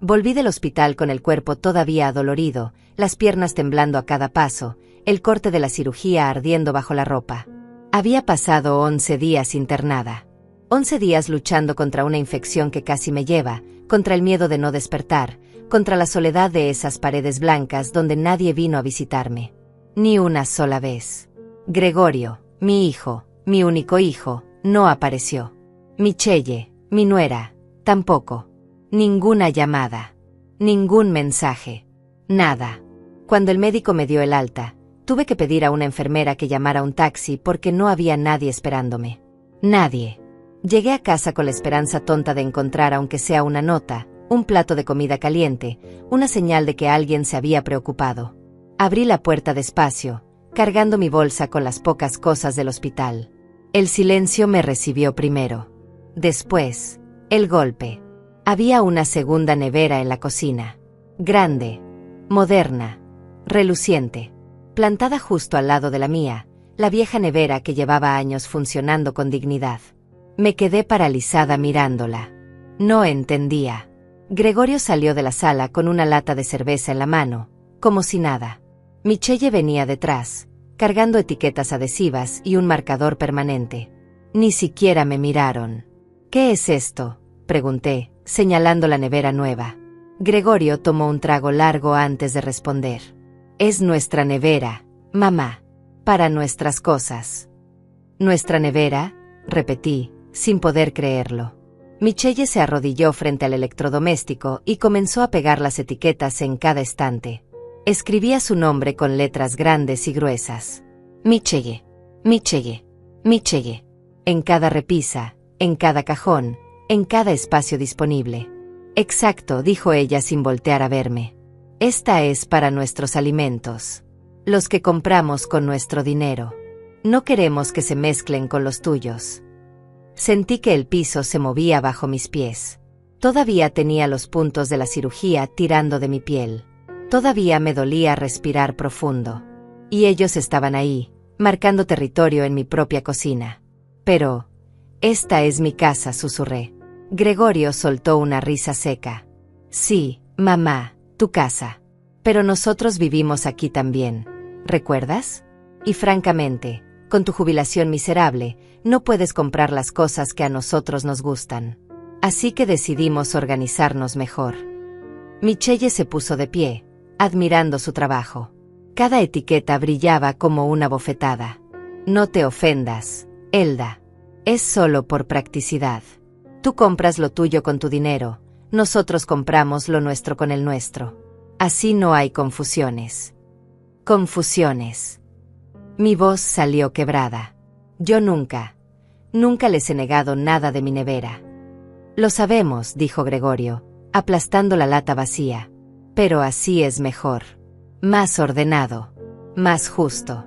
Volví del hospital con el cuerpo todavía adolorido, las piernas temblando a cada paso, el corte de la cirugía ardiendo bajo la ropa. Había pasado 11 días internada. 11 días luchando contra una infección que casi me lleva, contra el miedo de no despertar, contra la soledad de esas paredes blancas donde nadie vino a visitarme. Ni una sola vez. Gregorio, mi hijo, mi único hijo, no apareció. Michelle, mi nuera, tampoco. Ninguna llamada. Ningún mensaje. Nada. Cuando el médico me dio el alta, tuve que pedir a una enfermera que llamara un taxi porque no había nadie esperándome. Nadie. Llegué a casa con la esperanza tonta de encontrar aunque sea una nota, un plato de comida caliente, una señal de que alguien se había preocupado. Abrí la puerta despacio, cargando mi bolsa con las pocas cosas del hospital. El silencio me recibió primero. Después, el golpe. Había una segunda nevera en la cocina. Grande, moderna, reluciente. Plantada justo al lado de la mía, la vieja nevera que llevaba años funcionando con dignidad. Me quedé paralizada mirándola. No entendía. Gregorio salió de la sala con una lata de cerveza en la mano, como si nada. Michelle venía detrás, cargando etiquetas adhesivas y un marcador permanente. Ni siquiera me miraron. ¿Qué es esto?, pregunté, señalando la nevera nueva. Gregorio tomó un trago largo antes de responder. Es nuestra nevera, mamá, para nuestras cosas. ¿Nuestra nevera?, repetí, sin poder creerlo. Michelle se arrodilló frente al electrodoméstico y comenzó a pegar las etiquetas en cada estante. Escribía su nombre con letras grandes y gruesas. Michelle, Michelle, Michelle. En cada repisa, en cada cajón, en cada espacio disponible. Exacto, dijo ella sin voltear a verme. Esta es para nuestros alimentos. Los que compramos con nuestro dinero. No queremos que se mezclen con los tuyos. Sentí que el piso se movía bajo mis pies. Todavía tenía los puntos de la cirugía tirando de mi piel. Todavía me dolía respirar profundo. Y ellos estaban ahí, marcando territorio en mi propia cocina. Pero, esta es mi casa, susurré. Gregorio soltó una risa seca. Sí, mamá, tu casa. Pero nosotros vivimos aquí también. ¿Recuerdas? Y francamente, con tu jubilación miserable, no puedes comprar las cosas que a nosotros nos gustan. Así que decidimos organizarnos mejor. Michelle se puso de pie, admirando su trabajo. Cada etiqueta brillaba como una bofetada. No te ofendas, Elda. Es solo por practicidad. Tú compras lo tuyo con tu dinero, nosotros compramos lo nuestro con el nuestro. Así no hay confusiones. Confusiones. Mi voz salió quebrada. Yo nunca les he negado nada de mi nevera. Lo sabemos, dijo Gregorio, aplastando la lata vacía. Pero así es mejor. Más ordenado. Más justo.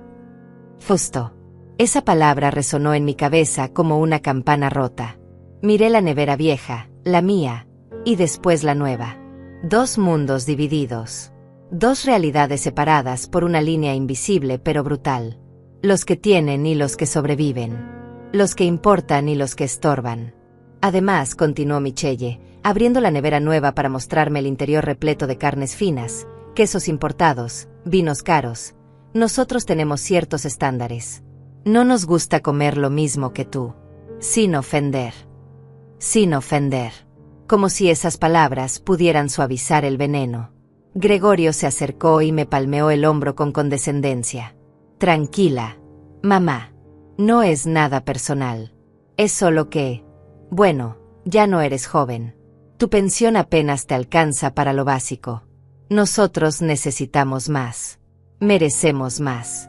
Justo. Esa palabra resonó en mi cabeza como una campana rota. Miré la nevera vieja, la mía, y después la nueva. Dos mundos divididos. Dos realidades separadas por una línea invisible pero brutal. Los que tienen y los que sobreviven. Los que importan y los que estorban. Además, continuó Michelle, abriendo la nevera nueva para mostrarme el interior repleto de carnes finas, quesos importados, vinos caros. Nosotros tenemos ciertos estándares. No nos gusta comer lo mismo que tú. Sin ofender. Sin ofender. Como si esas palabras pudieran suavizar el veneno. Gregorio se acercó y me palmeó el hombro con condescendencia. Tranquila, mamá. No es nada personal. Es solo que, bueno, ya no eres joven. Tu pensión apenas te alcanza para lo básico. Nosotros necesitamos más. Merecemos más.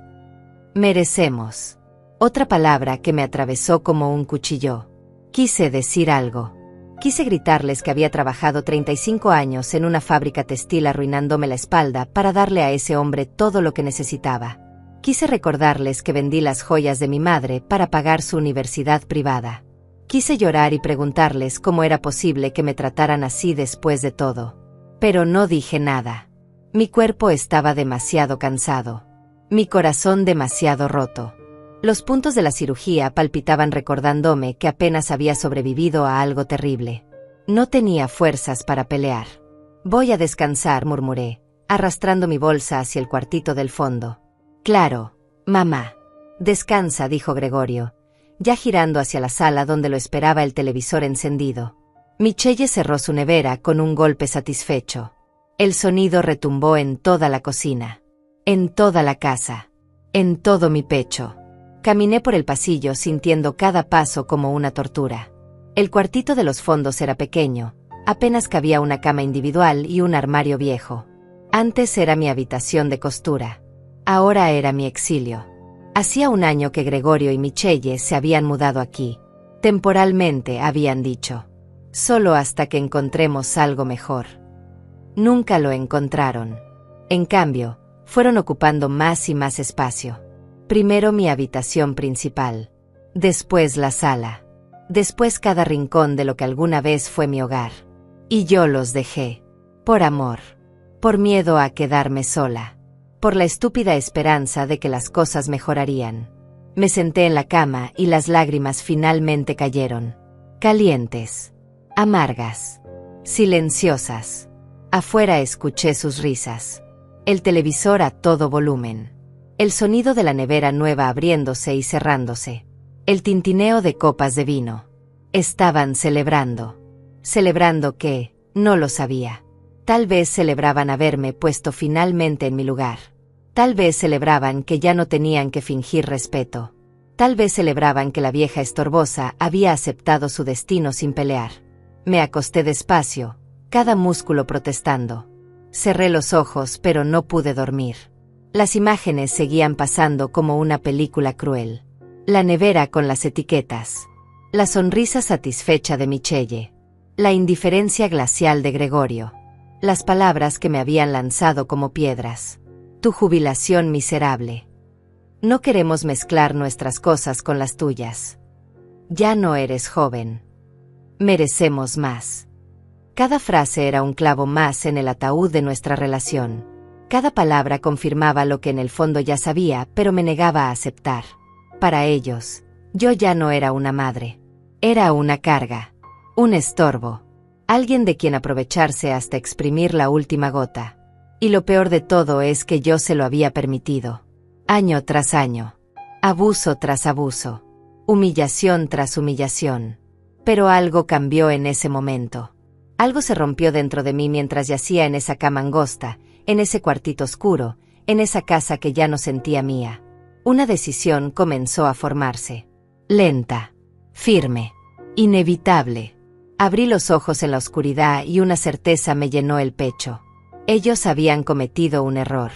Merecemos. Otra palabra que me atravesó como un cuchillo. Quise decir algo. Quise gritarles que había trabajado 35 años en una fábrica textil arruinándome la espalda para darle a ese hombre todo lo que necesitaba. Quise recordarles que vendí las joyas de mi madre para pagar su universidad privada. Quise llorar y preguntarles cómo era posible que me trataran así después de todo. Pero no dije nada. Mi cuerpo estaba demasiado cansado. Mi corazón demasiado roto. Los puntos de la cirugía palpitaban recordándome que apenas había sobrevivido a algo terrible. No tenía fuerzas para pelear. Voy a descansar, murmuré, arrastrando mi bolsa hacia el cuartito del fondo. Claro, mamá. Descansa, dijo Gregorio, ya girando hacia la sala donde lo esperaba el televisor encendido. Michelle cerró su nevera con un golpe satisfecho. El sonido retumbó en toda la cocina, en toda la casa, en todo mi pecho. Caminé por el pasillo sintiendo cada paso como una tortura. El cuartito de los fondos era pequeño, apenas cabía una cama individual y un armario viejo. Antes era mi habitación de costura. Ahora era mi exilio. Hacía un año que Gregorio y Michelle se habían mudado aquí. Temporalmente, habían dicho. Solo hasta que encontremos algo mejor. Nunca lo encontraron. En cambio, fueron ocupando más y más espacio. Primero mi habitación principal. Después la sala. Después cada rincón de lo que alguna vez fue mi hogar. Y yo los dejé. Por amor. Por miedo a quedarme sola. Por la estúpida esperanza de que las cosas mejorarían. Me senté en la cama y las lágrimas finalmente cayeron. Calientes. Amargas. Silenciosas. Afuera escuché sus risas. El televisor a todo volumen. El sonido de la nevera nueva abriéndose y cerrándose. El tintineo de copas de vino. Estaban celebrando. Celebrando qué, no lo sabía. Tal vez celebraban haberme puesto finalmente en mi lugar. Tal vez celebraban que ya no tenían que fingir respeto. Tal vez celebraban que la vieja estorbosa había aceptado su destino sin pelear. Me acosté despacio, cada músculo protestando. Cerré los ojos pero no pude dormir. Las imágenes seguían pasando como una película cruel. La nevera con las etiquetas. La sonrisa satisfecha de Michelle. La indiferencia glacial de Gregorio. Las palabras que me habían lanzado como piedras. Tu jubilación miserable. No queremos mezclar nuestras cosas con las tuyas. Ya no eres joven. Merecemos más. Cada frase era un clavo más en el ataúd de nuestra relación. Cada palabra confirmaba lo que en el fondo ya sabía, pero me negaba a aceptar. Para ellos, yo ya no era una madre. Era una carga. Un estorbo. Alguien de quien aprovecharse hasta exprimir la última gota. Y lo peor de todo es que yo se lo había permitido. Año tras año. Abuso tras abuso. Humillación tras humillación. Pero algo cambió en ese momento. Algo se rompió dentro de mí mientras yacía en esa cama angosta, en ese cuartito oscuro, en esa casa que ya no sentía mía. Una decisión comenzó a formarse. Lenta. Firme. Inevitable. Abrí los ojos en la oscuridad y una certeza me llenó el pecho. Ellos habían cometido un error.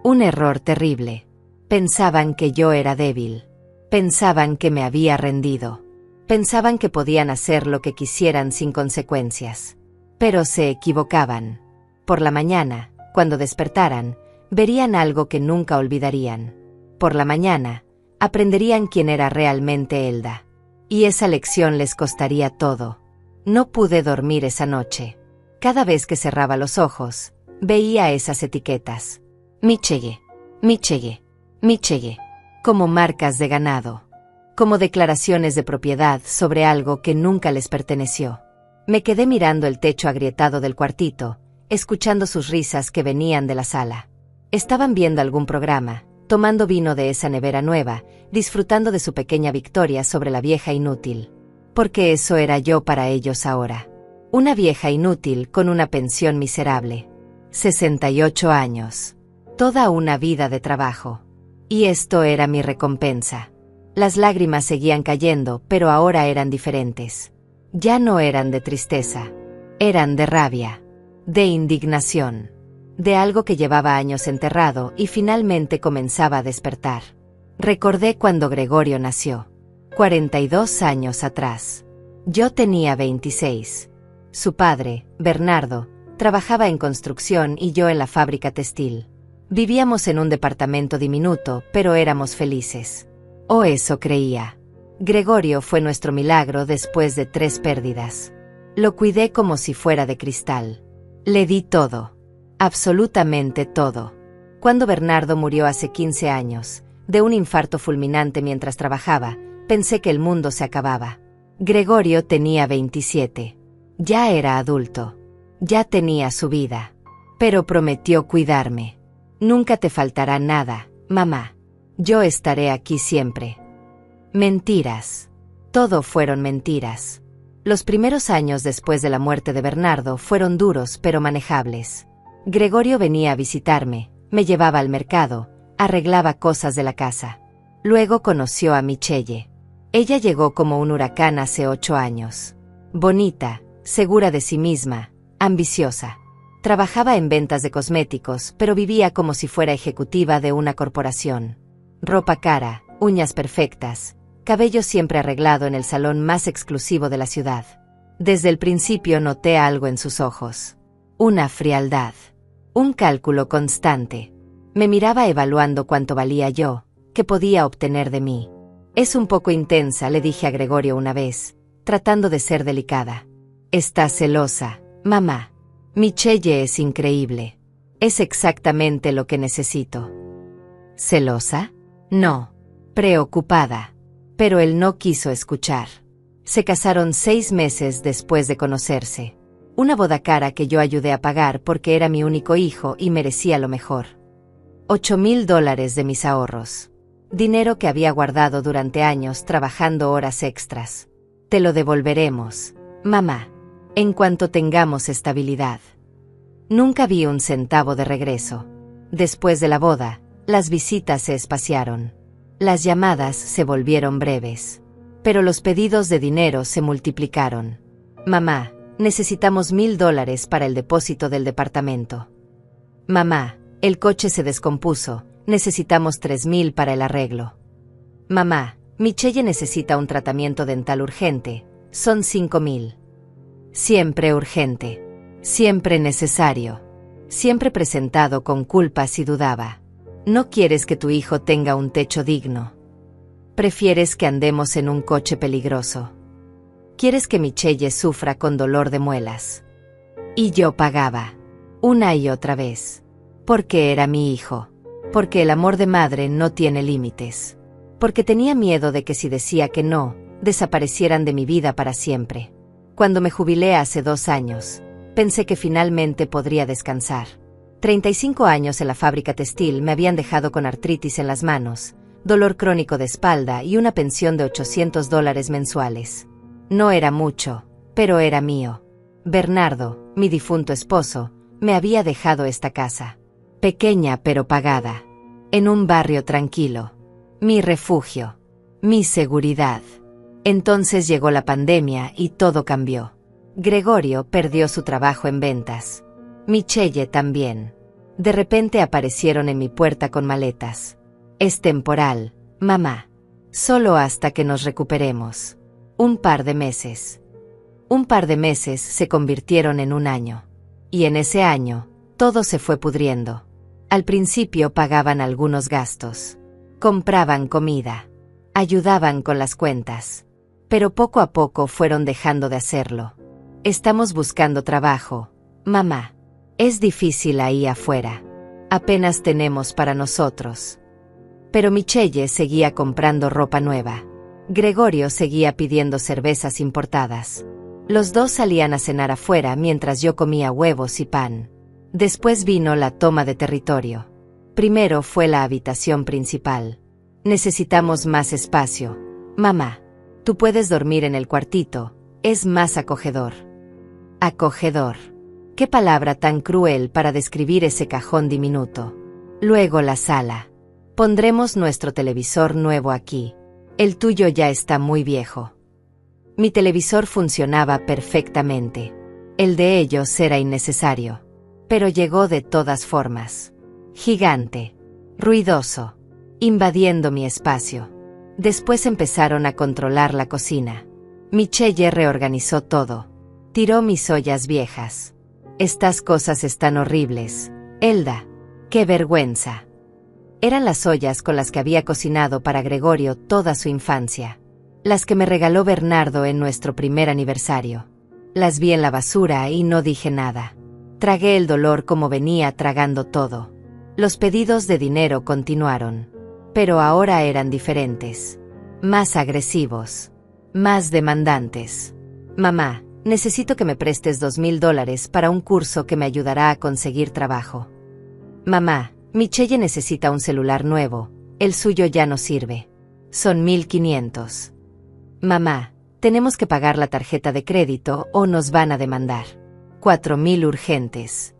Un error terrible. Pensaban que yo era débil. Pensaban que me había rendido. Pensaban que podían hacer lo que quisieran sin consecuencias. Pero se equivocaban. Por la mañana, cuando despertaran, verían algo que nunca olvidarían. Por la mañana, aprenderían quién era realmente Elda. Y esa lección les costaría todo. No pude dormir esa noche. Cada vez que cerraba los ojos, veía esas etiquetas. Michelle, Michelle, Michelle. Como marcas de ganado. Como declaraciones de propiedad sobre algo que nunca les perteneció. Me quedé mirando el techo agrietado del cuartito, escuchando sus risas que venían de la sala. Estaban viendo algún programa, tomando vino de esa nevera nueva, disfrutando de su pequeña victoria sobre la vieja inútil. Porque eso era yo para ellos ahora. Una vieja inútil con una pensión miserable. 68 años. Toda una vida de trabajo. Y esto era mi recompensa. Las lágrimas seguían cayendo, pero ahora eran diferentes. Ya no eran de tristeza. Eran de rabia. De indignación. De algo que llevaba años enterrado y finalmente comenzaba a despertar. Recordé cuando Gregorio nació. 42 años atrás. Yo tenía 26. Su padre, Bernardo, trabajaba en construcción y yo en la fábrica textil. Vivíamos en un departamento diminuto, pero éramos felices. O eso creía. Gregorio fue nuestro milagro después de 3 pérdidas. Lo cuidé como si fuera de cristal. Le di todo. Absolutamente todo. Cuando Bernardo murió hace 15 años, de un infarto fulminante mientras trabajaba, pensé que el mundo se acababa. Gregorio tenía 27. Ya era adulto. Ya tenía su vida. Pero prometió cuidarme. Nunca te faltará nada, mamá. Yo estaré aquí siempre. Mentiras. Todo fueron mentiras. Los primeros años después de la muerte de Bernardo fueron duros pero manejables. Gregorio venía a visitarme, me llevaba al mercado, arreglaba cosas de la casa. Luego conoció a Michelle. Ella llegó como un huracán hace 8 años. Bonita, segura de sí misma, ambiciosa. Trabajaba en ventas de cosméticos, pero vivía como si fuera ejecutiva de una corporación. Ropa cara, uñas perfectas, cabello siempre arreglado en el salón más exclusivo de la ciudad. Desde el principio noté algo en sus ojos. Una frialdad. Un cálculo constante. Me miraba evaluando cuánto valía yo, qué podía obtener de mí. Es un poco intensa, le dije a Gregorio una vez, tratando de ser delicada. Está celosa, mamá. Michelle es increíble. Es exactamente lo que necesito. ¿Celosa? No. Preocupada. Pero él no quiso escuchar. Se casaron 6 meses después de conocerse. Una boda cara que yo ayudé a pagar porque era mi único hijo y merecía lo mejor. $8,000 de mis ahorros. Dinero que había guardado durante años trabajando horas extras. Te lo devolveremos, mamá, en cuanto tengamos estabilidad. Nunca vi un centavo de regreso. Después de la boda, las visitas se espaciaron. Las llamadas se volvieron breves. Pero los pedidos de dinero se multiplicaron. Mamá, necesitamos $1,000 para el depósito del departamento. Mamá, el coche se descompuso, necesitamos $3,000 para el arreglo. Mamá, Michelle necesita un tratamiento dental urgente, son $5,000. Siempre urgente. Siempre necesario. Siempre presentado con culpas y dudaba. No quieres que tu hijo tenga un techo digno. Prefieres que andemos en un coche peligroso. Quieres que Michelle sufra con dolor de muelas. Y yo pagaba. Una y otra vez. Porque era mi hijo. Porque el amor de madre no tiene límites. Porque tenía miedo de que si decía que no, desaparecieran de mi vida para siempre. Cuando me jubilé hace 2 años, pensé que finalmente podría descansar. 35 años en la fábrica textil me habían dejado con artritis en las manos, dolor crónico de espalda y una pensión de $800 mensuales. No era mucho, pero era mío. Bernardo, mi difunto esposo, me había dejado esta casa. Pequeña pero pagada. En un barrio tranquilo. Mi refugio. Mi seguridad. Entonces llegó la pandemia y todo cambió. Gregorio perdió su trabajo en ventas. Michelle también. De repente aparecieron en mi puerta con maletas. Es temporal, mamá. Solo hasta que nos recuperemos. Un par de meses. Un par de meses se convirtieron en un año. Y en ese año, todo se fue pudriendo. Al principio pagaban algunos gastos. Compraban comida. Ayudaban con las cuentas. Pero poco a poco fueron dejando de hacerlo. Estamos buscando trabajo, mamá. Es difícil ahí afuera. Apenas tenemos para nosotros. Pero Michelle seguía comprando ropa nueva. Gregorio seguía pidiendo cervezas importadas. Los dos salían a cenar afuera mientras yo comía huevos y pan. Después vino la toma de territorio. Primero fue la habitación principal. Necesitamos más espacio. Mamá, tú puedes dormir en el cuartito, es más acogedor. Acogedor. Qué palabra tan cruel para describir ese cajón diminuto. Luego la sala. Pondremos nuestro televisor nuevo aquí. El tuyo ya está muy viejo. Mi televisor funcionaba perfectamente. El de ellos era innecesario. Pero llegó de todas formas. Gigante. Ruidoso. Invadiendo mi espacio. Después empezaron a controlar la cocina. Michelle reorganizó todo. Tiró mis ollas viejas. Estas cosas están horribles, Elda. ¡Qué vergüenza! Eran las ollas con las que había cocinado para Gregorio toda su infancia. Las que me regaló Bernardo en nuestro primer aniversario. Las vi en la basura y no dije nada. Tragué el dolor como venía tragando todo. Los pedidos de dinero continuaron. Pero ahora eran diferentes. Más agresivos. Más demandantes. Mamá, necesito que me prestes $2,000 para un curso que me ayudará a conseguir trabajo. Mamá, Michelle necesita un celular nuevo, el suyo ya no sirve. Son 1,500. Mamá, tenemos que pagar la tarjeta de crédito o nos van a demandar. 4,000 urgentes.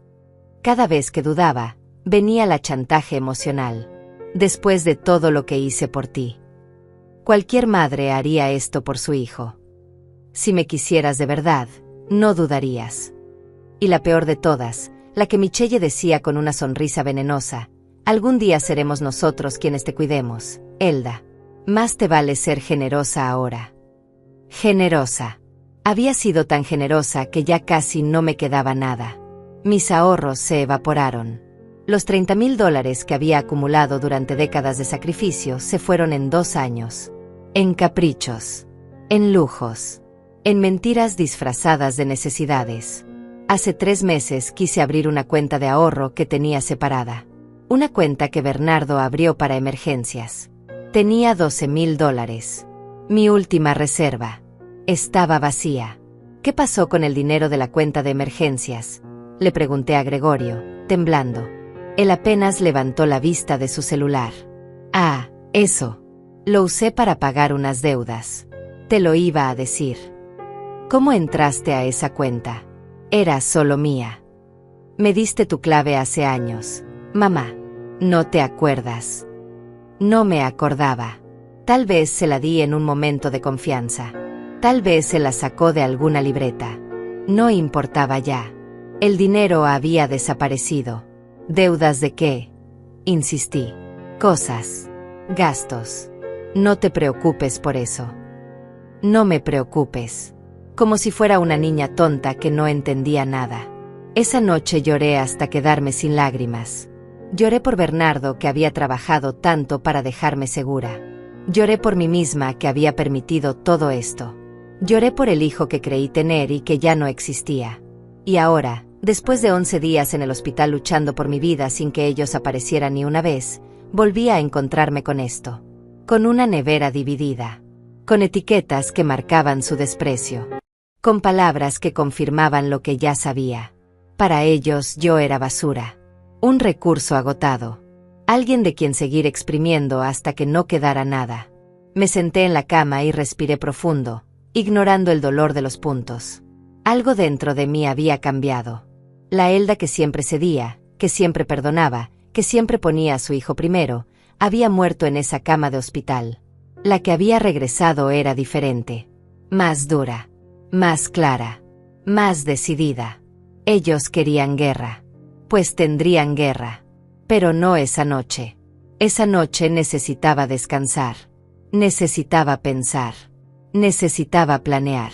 Cada vez que dudaba, venía la chantaje emocional. Después de todo lo que hice por ti. Cualquier madre haría esto por su hijo. Si me quisieras de verdad, no dudarías. Y la peor de todas, la que Michelle decía con una sonrisa venenosa, algún día seremos nosotros quienes te cuidemos, Elda. Más te vale ser generosa ahora. Generosa. Había sido tan generosa que ya casi no me quedaba nada. Mis ahorros se evaporaron. Los $30,000 que había acumulado durante décadas de sacrificio se fueron en 2 años. En caprichos. En lujos. En mentiras disfrazadas de necesidades. Hace 3 meses quise abrir una cuenta de ahorro que tenía separada. Una cuenta que Bernardo abrió para emergencias. Tenía $12,000. Mi última reserva. Estaba vacía. ¿Qué pasó con el dinero de la cuenta de emergencias? Le pregunté a Gregorio, temblando. Él apenas levantó la vista de su celular. Ah, eso. Lo usé para pagar unas deudas. Te lo iba a decir. ¿Cómo entraste a esa cuenta? Era solo mía. Me diste tu clave hace años. Mamá, ¿no te acuerdas? No me acordaba. Tal vez se la di en un momento de confianza. Tal vez se la sacó de alguna libreta. No importaba ya. El dinero había desaparecido. ¿Deudas de qué? Insistí. Cosas. Gastos. No te preocupes por eso. No me preocupes. Como si fuera una niña tonta que no entendía nada. Esa noche lloré hasta quedarme sin lágrimas. Lloré por Bernardo, que había trabajado tanto para dejarme segura. Lloré por mí misma, que había permitido todo esto. Lloré por el hijo que creí tener y que ya no existía. Y ahora, después de 11 días en el hospital luchando por mi vida sin que ellos aparecieran ni una vez, volví a encontrarme con esto. Con una nevera dividida. Con etiquetas que marcaban su desprecio. Con palabras que confirmaban lo que ya sabía. Para ellos yo era basura. Un recurso agotado. Alguien de quien seguir exprimiendo hasta que no quedara nada. Me senté en la cama y respiré profundo, ignorando el dolor de los puntos. Algo dentro de mí había cambiado. La Elda que siempre cedía, que siempre perdonaba, que siempre ponía a su hijo primero, había muerto en esa cama de hospital. La que había regresado era diferente. Más dura. Más clara. Más decidida. Ellos querían guerra. Pues tendrían guerra. Pero no esa noche. Esa noche necesitaba descansar. Necesitaba pensar. Necesitaba planear.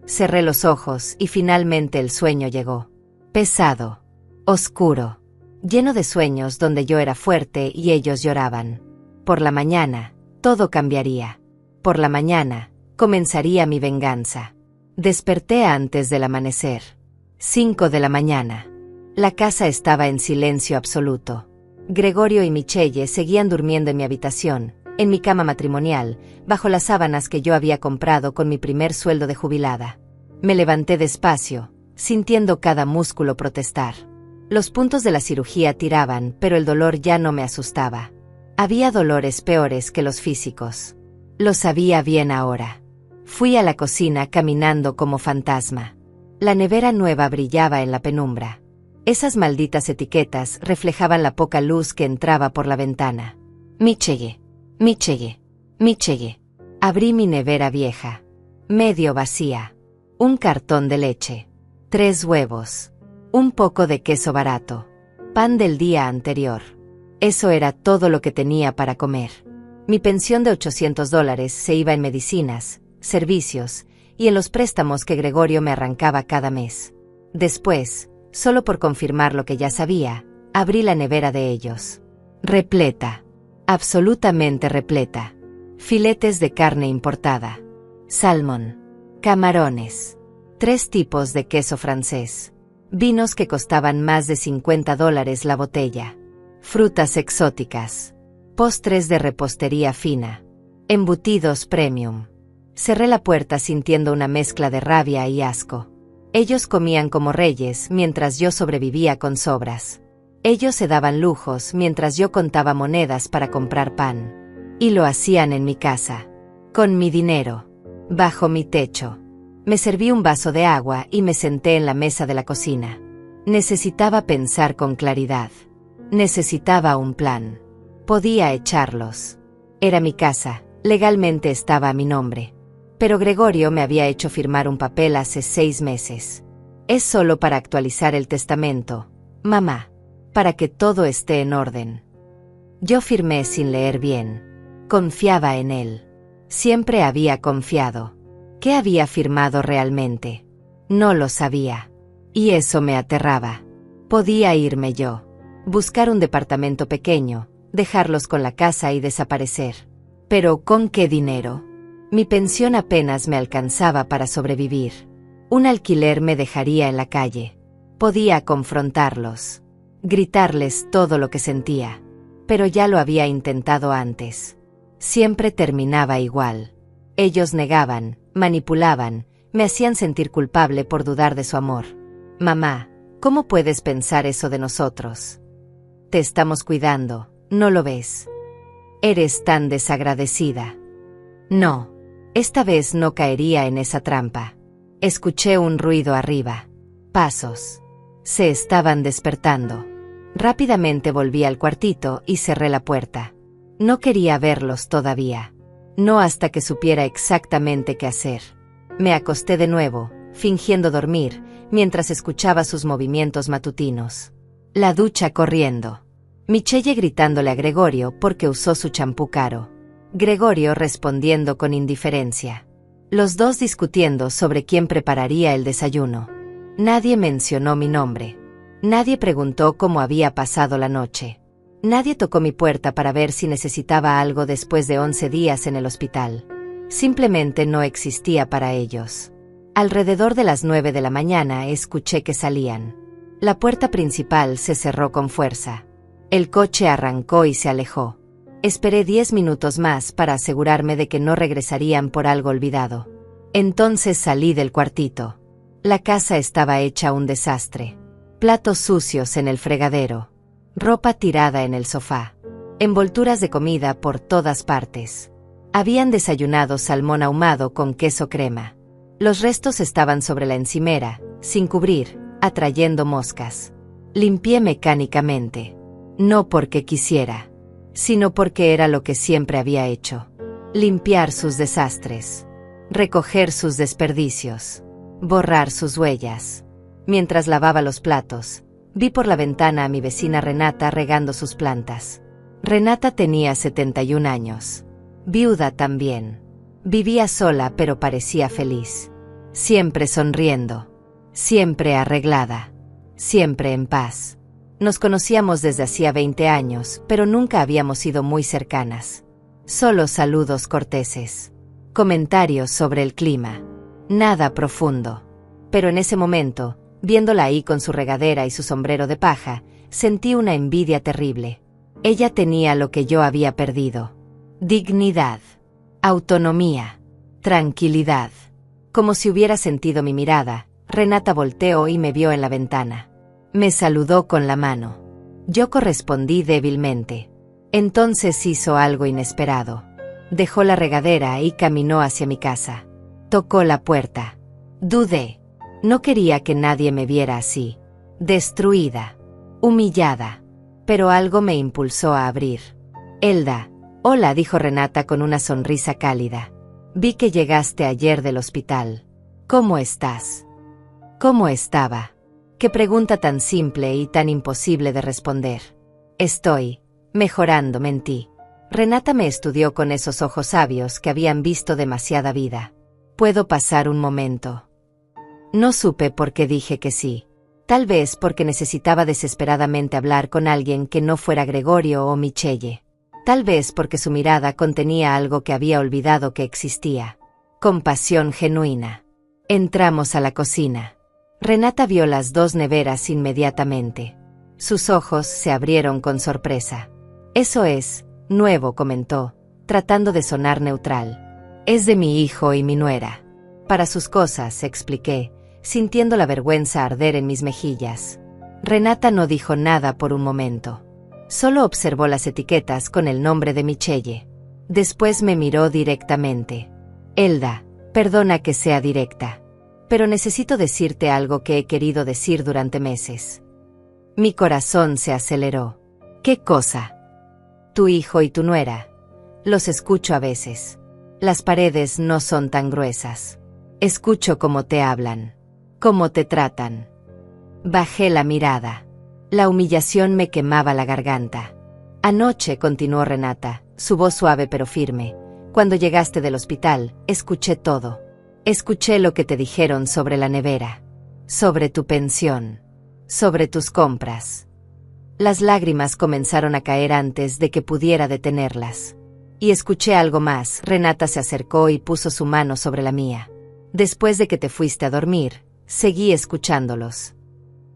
Cerré los ojos y finalmente el sueño llegó. Pesado. Oscuro. Lleno de sueños donde yo era fuerte y ellos lloraban. Por la mañana, todo cambiaría. Por la mañana, comenzaría mi venganza. Desperté antes del amanecer. 5 de la mañana. La casa estaba en silencio absoluto. Gregorio y Michelle seguían durmiendo en mi habitación, en mi cama matrimonial, bajo las sábanas que yo había comprado con mi primer sueldo de jubilada. Me levanté despacio, sintiendo cada músculo protestar. Los puntos de la cirugía tiraban, pero el dolor ya no me asustaba. Había dolores peores que los físicos. Lo sabía bien ahora. Fui a la cocina caminando como fantasma. La nevera nueva brillaba en la penumbra. Esas malditas etiquetas reflejaban la poca luz que entraba por la ventana. Michelle. Michelle. Michelle. Abrí mi nevera vieja. Medio vacía. Un cartón de leche. 3 huevos. Un poco de queso barato. Pan del día anterior. Eso era todo lo que tenía para comer. Mi pensión de $800 se iba en medicinas, servicios y en los préstamos que Gregorio me arrancaba cada mes. Después, solo por confirmar lo que ya sabía, abrí la nevera de ellos. Repleta. Absolutamente repleta. Filetes de carne importada. Salmón. Camarones. 3 tipos de queso francés. Vinos que costaban más de $50 la botella. Frutas exóticas. Postres de repostería fina. Embutidos premium. Cerré la puerta sintiendo una mezcla de rabia y asco. Ellos comían como reyes mientras yo sobrevivía con sobras. Ellos se daban lujos mientras yo contaba monedas para comprar pan. Y lo hacían en mi casa. Con mi dinero. Bajo mi techo. Me serví un vaso de agua y me senté en la mesa de la cocina. Necesitaba pensar con claridad. Necesitaba un plan. Podía echarlos. Era mi casa, legalmente estaba a mi nombre. Pero Gregorio me había hecho firmar un papel hace 6 meses. Es solo para actualizar el testamento, mamá, para que todo esté en orden. Yo firmé sin leer bien. Confiaba en él. Siempre había confiado. ¿Qué había firmado realmente? No lo sabía. Y eso me aterraba. Podía irme yo. Buscar un departamento pequeño, dejarlos con la casa y desaparecer. Pero ¿con qué dinero? Mi pensión apenas me alcanzaba para sobrevivir. Un alquiler me dejaría en la calle. Podía confrontarlos. Gritarles todo lo que sentía. Pero ya lo había intentado antes. Siempre terminaba igual. Ellos negaban, manipulaban, me hacían sentir culpable por dudar de su amor. Mamá, ¿cómo puedes pensar eso de nosotros? Te estamos cuidando, ¿no lo ves? Eres tan desagradecida. No, esta vez no caería en esa trampa. Escuché un ruido arriba. Pasos. Se estaban despertando. Rápidamente volví al cuartito y cerré la puerta. No quería verlos todavía. No hasta que supiera exactamente qué hacer. Me acosté de nuevo, fingiendo dormir, mientras escuchaba sus movimientos matutinos. La ducha corriendo. Michelle gritándole a Gregorio porque usó su champú caro. Gregorio respondiendo con indiferencia. Los dos discutiendo sobre quién prepararía el desayuno. Nadie mencionó mi nombre. Nadie preguntó cómo había pasado la noche. Nadie tocó mi puerta para ver si necesitaba algo después de 11 días en el hospital. Simplemente no existía para ellos. Alrededor de las 9 de la mañana escuché que salían. La puerta principal se cerró con fuerza. El coche arrancó y se alejó. Esperé 10 minutos más para asegurarme de que no regresarían por algo olvidado. Entonces salí del cuartito. La casa estaba hecha un desastre. Platos sucios en el fregadero. Ropa tirada en el sofá. Envolturas de comida por todas partes. Habían desayunado salmón ahumado con queso crema. Los restos estaban sobre la encimera, sin cubrir, atrayendo moscas. Limpié mecánicamente. No porque quisiera, sino porque era lo que siempre había hecho. Limpiar sus desastres. Recoger sus desperdicios. Borrar sus huellas. Mientras lavaba los platos, vi por la ventana a mi vecina Renata regando sus plantas. Renata tenía 71 años. Viuda también. Vivía sola pero parecía feliz. Siempre sonriendo. Siempre arreglada. Siempre en paz. Nos conocíamos desde hacía 20 años, pero nunca habíamos sido muy cercanas. Solo saludos corteses. Comentarios sobre el clima. Nada profundo. Pero en ese momento, viéndola ahí con su regadera y su sombrero de paja, sentí una envidia terrible. Ella tenía lo que yo había perdido. Dignidad. Autonomía. Tranquilidad. Como si hubiera sentido mi mirada, Renata volteó y me vio en la ventana. Me saludó con la mano. Yo correspondí débilmente. Entonces hizo algo inesperado. Dejó la regadera y caminó hacia mi casa. Tocó la puerta. Dudé. No quería que nadie me viera así. Destruida. Humillada. Pero algo me impulsó a abrir. Elda. Hola, dijo Renata con una sonrisa cálida. Vi que llegaste ayer del hospital. ¿Cómo estás? ¿Cómo estaba? Qué pregunta tan simple y tan imposible de responder. Estoy mejorando, mentí. Renata me estudió con esos ojos sabios que habían visto demasiada vida. ¿Puedo pasar un momento? No supe por qué dije que sí. Tal vez porque necesitaba desesperadamente hablar con alguien que no fuera Gregorio o Michelle. Tal vez porque su mirada contenía algo que había olvidado que existía. Compasión genuina. Entramos a la cocina. Renata vio las 2 neveras inmediatamente. Sus ojos se abrieron con sorpresa. Eso es nuevo, comentó, tratando de sonar neutral. Es de mi hijo y mi nuera. Para sus cosas, expliqué, sintiendo la vergüenza arder en mis mejillas. Renata no dijo nada por un momento. Solo observó las etiquetas con el nombre de Michelle. Después me miró directamente. Elda, perdona que sea directa, pero necesito decirte algo que he querido decir durante meses. Mi corazón se aceleró. ¿Qué cosa? Tu hijo y tu nuera. Los escucho a veces. Las paredes no son tan gruesas. Escucho cómo te hablan, cómo te tratan. Bajé la mirada. La humillación me quemaba la garganta. Anoche, continuó Renata, su voz suave pero firme, cuando llegaste del hospital, escuché todo. Escuché lo que te dijeron sobre la nevera, sobre tu pensión, sobre tus compras. Las lágrimas comenzaron a caer antes de que pudiera detenerlas. Y escuché algo más. Renata se acercó y puso su mano sobre la mía. Después de que te fuiste a dormir, seguí escuchándolos.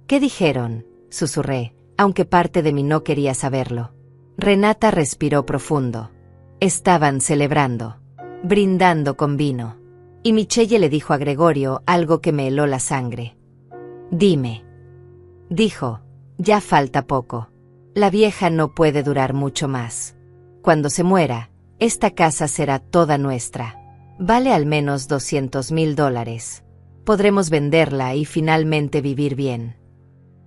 ¿Qué dijeron?, susurré, aunque parte de mí no quería saberlo. Renata respiró profundo. Estaban celebrando, brindando con vino. Y Michelle le dijo a Gregorio algo que me heló la sangre. Dime. Dijo, ya falta poco. La vieja no puede durar mucho más. Cuando se muera, esta casa será toda nuestra. Vale al menos $200,000. Podremos venderla y finalmente vivir bien.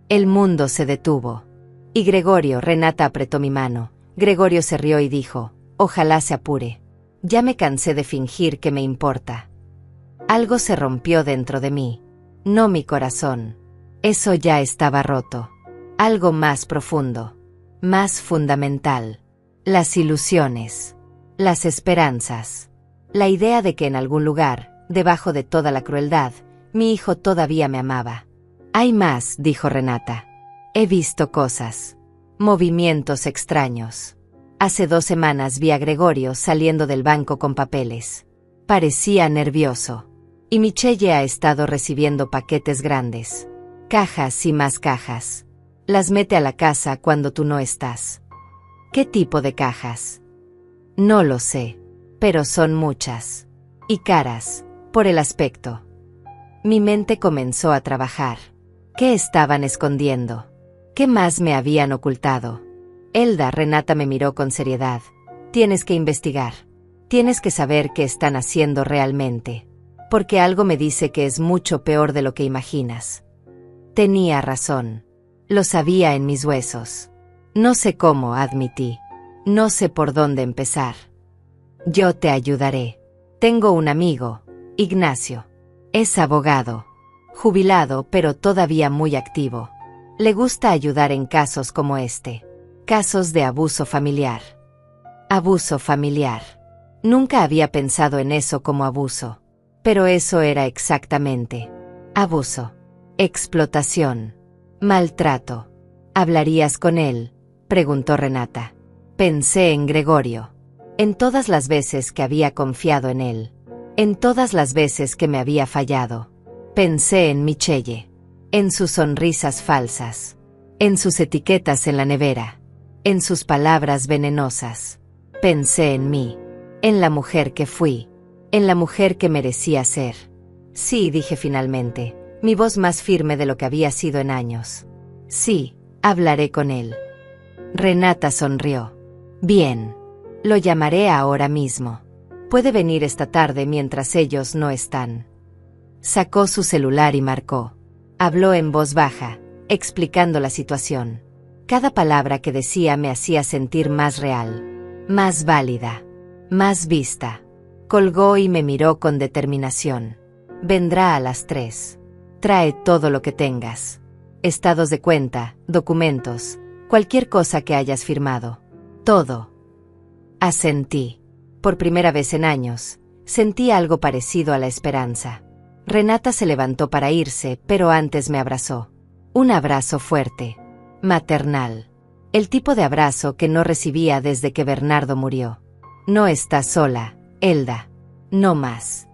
El mundo se detuvo. Y Gregorio, Renata apretó mi mano. Gregorio se rió y dijo, ojalá se apure. Ya me cansé de fingir que me importa. Algo se rompió dentro de mí. No mi corazón. Eso ya estaba roto. Algo más profundo. Más fundamental. Las ilusiones. Las esperanzas. La idea de que en algún lugar, debajo de toda la crueldad, mi hijo todavía me amaba. Hay más, dijo Renata. He visto cosas. Movimientos extraños. Hace 2 semanas vi a Gregorio saliendo del banco con papeles. Parecía nervioso. Y Michelle ha estado recibiendo paquetes grandes. Cajas y más cajas. Las mete a la casa cuando tú no estás. ¿Qué tipo de cajas? No lo sé, pero son muchas. Y caras, por el aspecto. Mi mente comenzó a trabajar. ¿Qué estaban escondiendo? ¿Qué más me habían ocultado? Elda, Renata me miró con seriedad. Tienes que investigar. Tienes que saber qué están haciendo realmente. Porque algo me dice que es mucho peor de lo que imaginas. Tenía razón. Lo sabía en mis huesos. No sé cómo, admití. No sé por dónde empezar. Yo te ayudaré. Tengo un amigo, Ignacio. Es abogado. Jubilado pero todavía muy activo. Le gusta ayudar en casos como este. Casos de abuso familiar. Abuso familiar. Nunca había pensado en eso como abuso. Pero eso era exactamente. Abuso. Explotación. Maltrato. ¿Hablarías con él?, preguntó Renata. Pensé en Gregorio. En todas las veces que había confiado en él. En todas las veces que me había fallado. Pensé en Michelle. En sus sonrisas falsas. En sus etiquetas en la nevera. En sus palabras venenosas. Pensé en mí. En la mujer que fui. En la mujer que merecía ser. Sí, dije finalmente, mi voz más firme de lo que había sido en años. Sí, hablaré con él. Renata sonrió. Bien. Lo llamaré ahora mismo. Puede venir esta tarde mientras ellos no están. Sacó su celular y marcó. Habló en voz baja, explicando la situación. Cada palabra que decía me hacía sentir más real, más válida, más vista. Colgó y me miró con determinación. Vendrá a las 3. Trae todo lo que tengas. Estados de cuenta, documentos, cualquier cosa que hayas firmado. Todo. Asentí. Por primera vez en años, sentí algo parecido a la esperanza. Renata se levantó para irse, pero antes me abrazó. Un abrazo fuerte, maternal. El tipo de abrazo que no recibía desde que Bernardo murió. No estás sola, Elda. No más.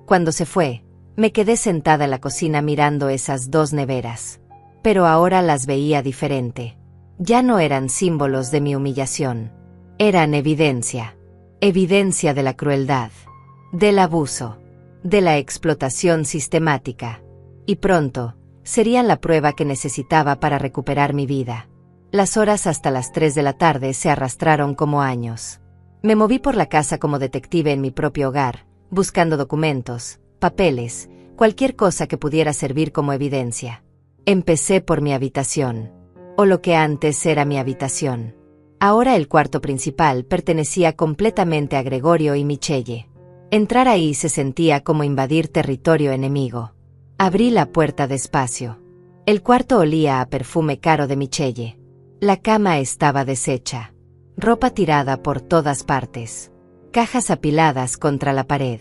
Cuando se fue, me quedé sentada en la cocina mirando esas 2 neveras. Pero ahora las veía diferente. Ya no eran símbolos de mi humillación. Eran evidencia. Evidencia de la crueldad. del abuso, de la explotación sistemática. Y pronto, serían la prueba que necesitaba para recuperar mi vida. Las horas hasta las 3 de la tarde se arrastraron como años. Me moví por la casa como detective en mi propio hogar, buscando documentos, papeles, cualquier cosa que pudiera servir como evidencia. Empecé por mi habitación, o lo que antes era mi habitación. Ahora el cuarto principal pertenecía completamente a Gregorio y Michelle. Entrar ahí se sentía como invadir territorio enemigo. Abrí la puerta despacio. El cuarto olía a perfume caro de Michelle. La cama estaba deshecha. Ropa tirada por todas partes. Cajas apiladas contra la pared.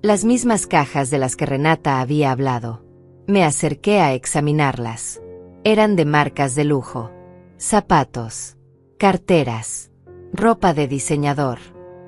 Las mismas cajas de las que Renata había hablado. Me acerqué a examinarlas. Eran de marcas de lujo. Zapatos. Carteras. Ropa de diseñador.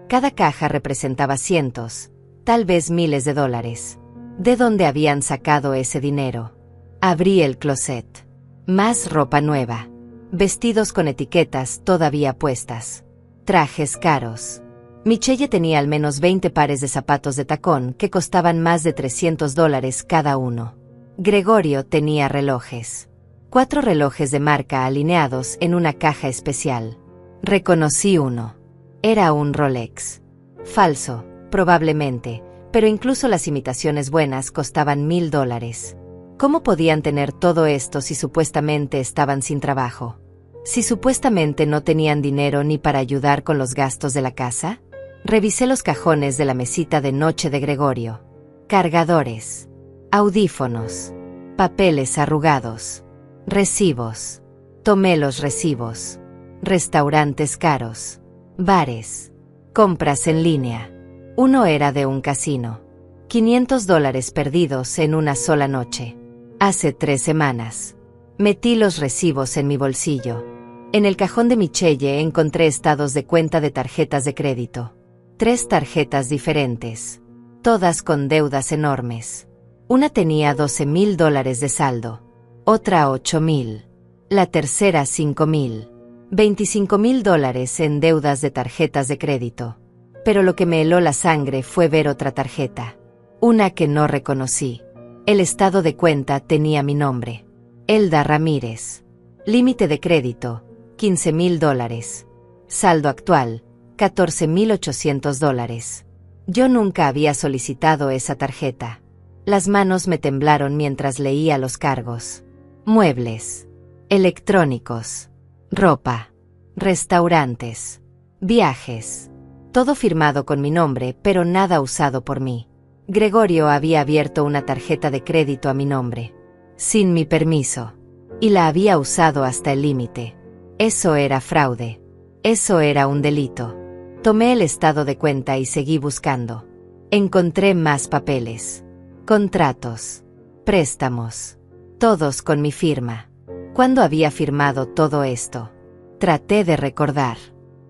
Cada caja representaba cientos, tal vez miles de dólares. ¿De dónde habían sacado ese dinero? Abrí el closet. Más ropa nueva. Vestidos con etiquetas todavía puestas. Trajes caros. Michelle tenía al menos 20 pares de zapatos de tacón que costaban más de $300 cada uno. Gregorio tenía relojes. 4 relojes de marca alineados en una caja especial. Reconocí uno. Era un Rolex. Falso, probablemente, pero incluso las imitaciones buenas costaban $1000. ¿Cómo podían tener todo esto si supuestamente estaban sin trabajo? ¿Si supuestamente no tenían dinero ni para ayudar con los gastos de la casa? Revisé los cajones de la mesita de noche de Gregorio. Cargadores. Audífonos. Papeles arrugados. Recibos. Tomé los recibos. Restaurantes caros. Bares. Compras en línea. Uno era de un casino. $500 perdidos en una sola noche. Hace 3 semanas. Metí los recibos en mi bolsillo. En el cajón de Michelle encontré estados de cuenta de tarjetas de crédito. 3 tarjetas diferentes. Todas con deudas enormes. Una tenía $12,000 de saldo. Otra $8,000. La tercera $5,000. $25,000 en deudas de tarjetas de crédito. Pero lo que me heló la sangre fue ver otra tarjeta. Una que no reconocí. El estado de cuenta tenía mi nombre. Elda Ramírez. Límite de crédito, $15,000. Saldo actual, $14,800. Yo nunca había solicitado esa tarjeta. Las manos me temblaron mientras leía los cargos. Muebles. Electrónicos. Ropa. Restaurantes. Viajes. Todo firmado con mi nombre, pero nada usado por mí. Gregorio había abierto una tarjeta de crédito a mi nombre, sin mi permiso, y la había usado hasta el límite. Eso era fraude. Eso era un delito. Tomé el estado de cuenta y seguí buscando. Encontré más papeles. Contratos. Préstamos. Todos con mi firma. ¿Cuándo había firmado todo esto? Traté de recordar.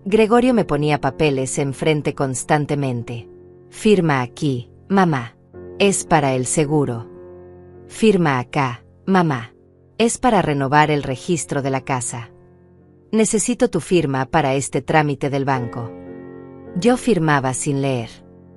Gregorio me ponía papeles enfrente constantemente. Firma aquí, mamá. Es para el seguro. Firma acá, mamá. Es para renovar el registro de la casa. Necesito tu firma para este trámite del banco. Yo firmaba sin leer.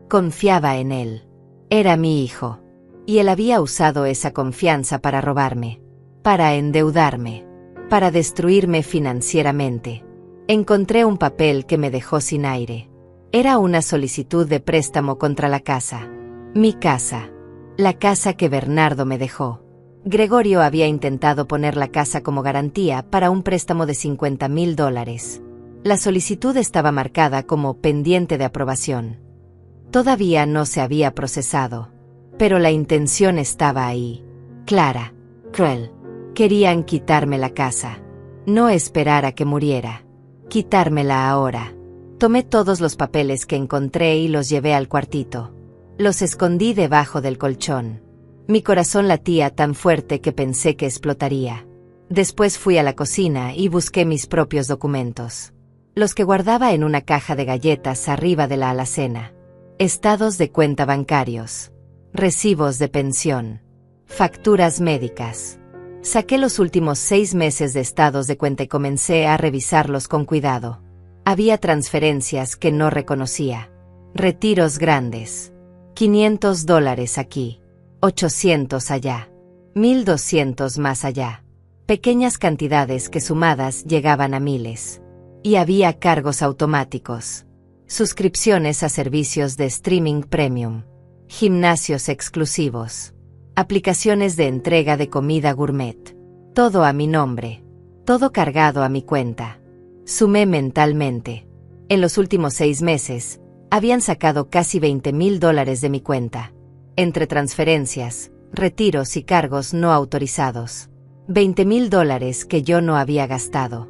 Confiaba en él. Era mi hijo. Y él había usado esa confianza para robarme. Para endeudarme. Para destruirme financieramente. Encontré un papel que me dejó sin aire. Era una solicitud de préstamo contra la casa. Mi casa. La casa que Bernardo me dejó. Gregorio había intentado poner la casa como garantía para un préstamo de $50,000. La solicitud estaba marcada como pendiente de aprobación. Todavía no se había procesado. Pero la intención estaba ahí. Clara. Cruel. Querían quitarme la casa. No esperar a que muriera. Quitármela ahora. Tomé todos los papeles que encontré y los llevé al cuartito. Los escondí debajo del colchón. Mi corazón latía tan fuerte que pensé que explotaría. Después fui a la cocina y busqué mis propios documentos. Los que guardaba en una caja de galletas arriba de la alacena. Estados de cuenta bancarios. Recibos de pensión. Facturas médicas. Saqué los últimos 6 meses de estados de cuenta y comencé a revisarlos con cuidado. Había transferencias que no reconocía. Retiros grandes. $500 aquí, 800 allá, 1200 más allá. Pequeñas cantidades que sumadas llegaban a miles. Y había cargos automáticos. Suscripciones a servicios de streaming premium. Gimnasios exclusivos. Aplicaciones de entrega de comida gourmet. Todo a mi nombre. Todo cargado a mi cuenta. Sumé mentalmente. En los últimos 6 meses, habían sacado casi $20,000 de mi cuenta. Entre transferencias, retiros y cargos no autorizados. $20,000 que yo no había gastado.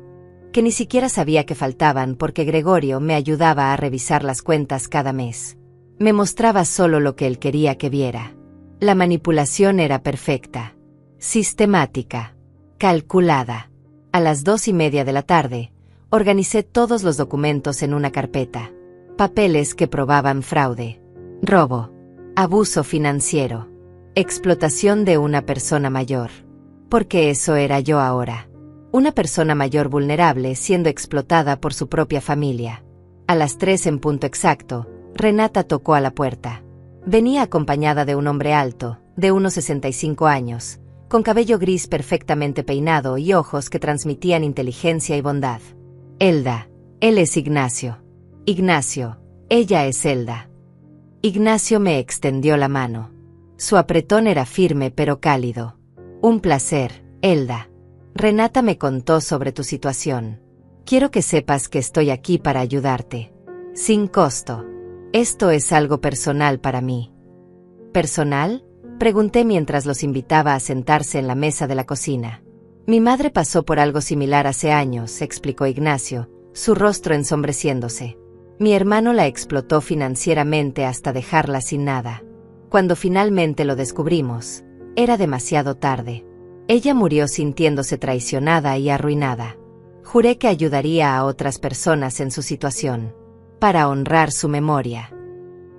Que ni siquiera sabía que faltaban porque Gregorio me ayudaba a revisar las cuentas cada mes. Me mostraba solo lo que él quería que viera. La manipulación era perfecta. Sistemática. Calculada. A las 2:30 de la tarde, organicé todos los documentos en una carpeta. Papeles que probaban fraude, robo, abuso financiero, explotación de una persona mayor. Porque eso era yo ahora. Una persona mayor vulnerable siendo explotada por su propia familia. A las 3 en punto exacto, Renata tocó a la puerta. Venía acompañada de un hombre alto, de unos 65 años, con cabello gris perfectamente peinado y ojos que transmitían inteligencia y bondad. Elda, él es Ignacio. Ignacio, ella es Elda. Ignacio me extendió la mano. Su apretón era firme pero cálido. Un placer, Elda. Renata me contó sobre tu situación. Quiero que sepas que estoy aquí para ayudarte. Sin costo. Esto es algo personal para mí. ¿Personal? Pregunté mientras los invitaba a sentarse en la mesa de la cocina. Mi madre pasó por algo similar hace años, explicó Ignacio, su rostro ensombreciéndose. Mi hermano la explotó financieramente hasta dejarla sin nada. Cuando finalmente lo descubrimos, era demasiado tarde. Ella murió sintiéndose traicionada y arruinada. Juré que ayudaría a otras personas en su situación, para honrar su memoria.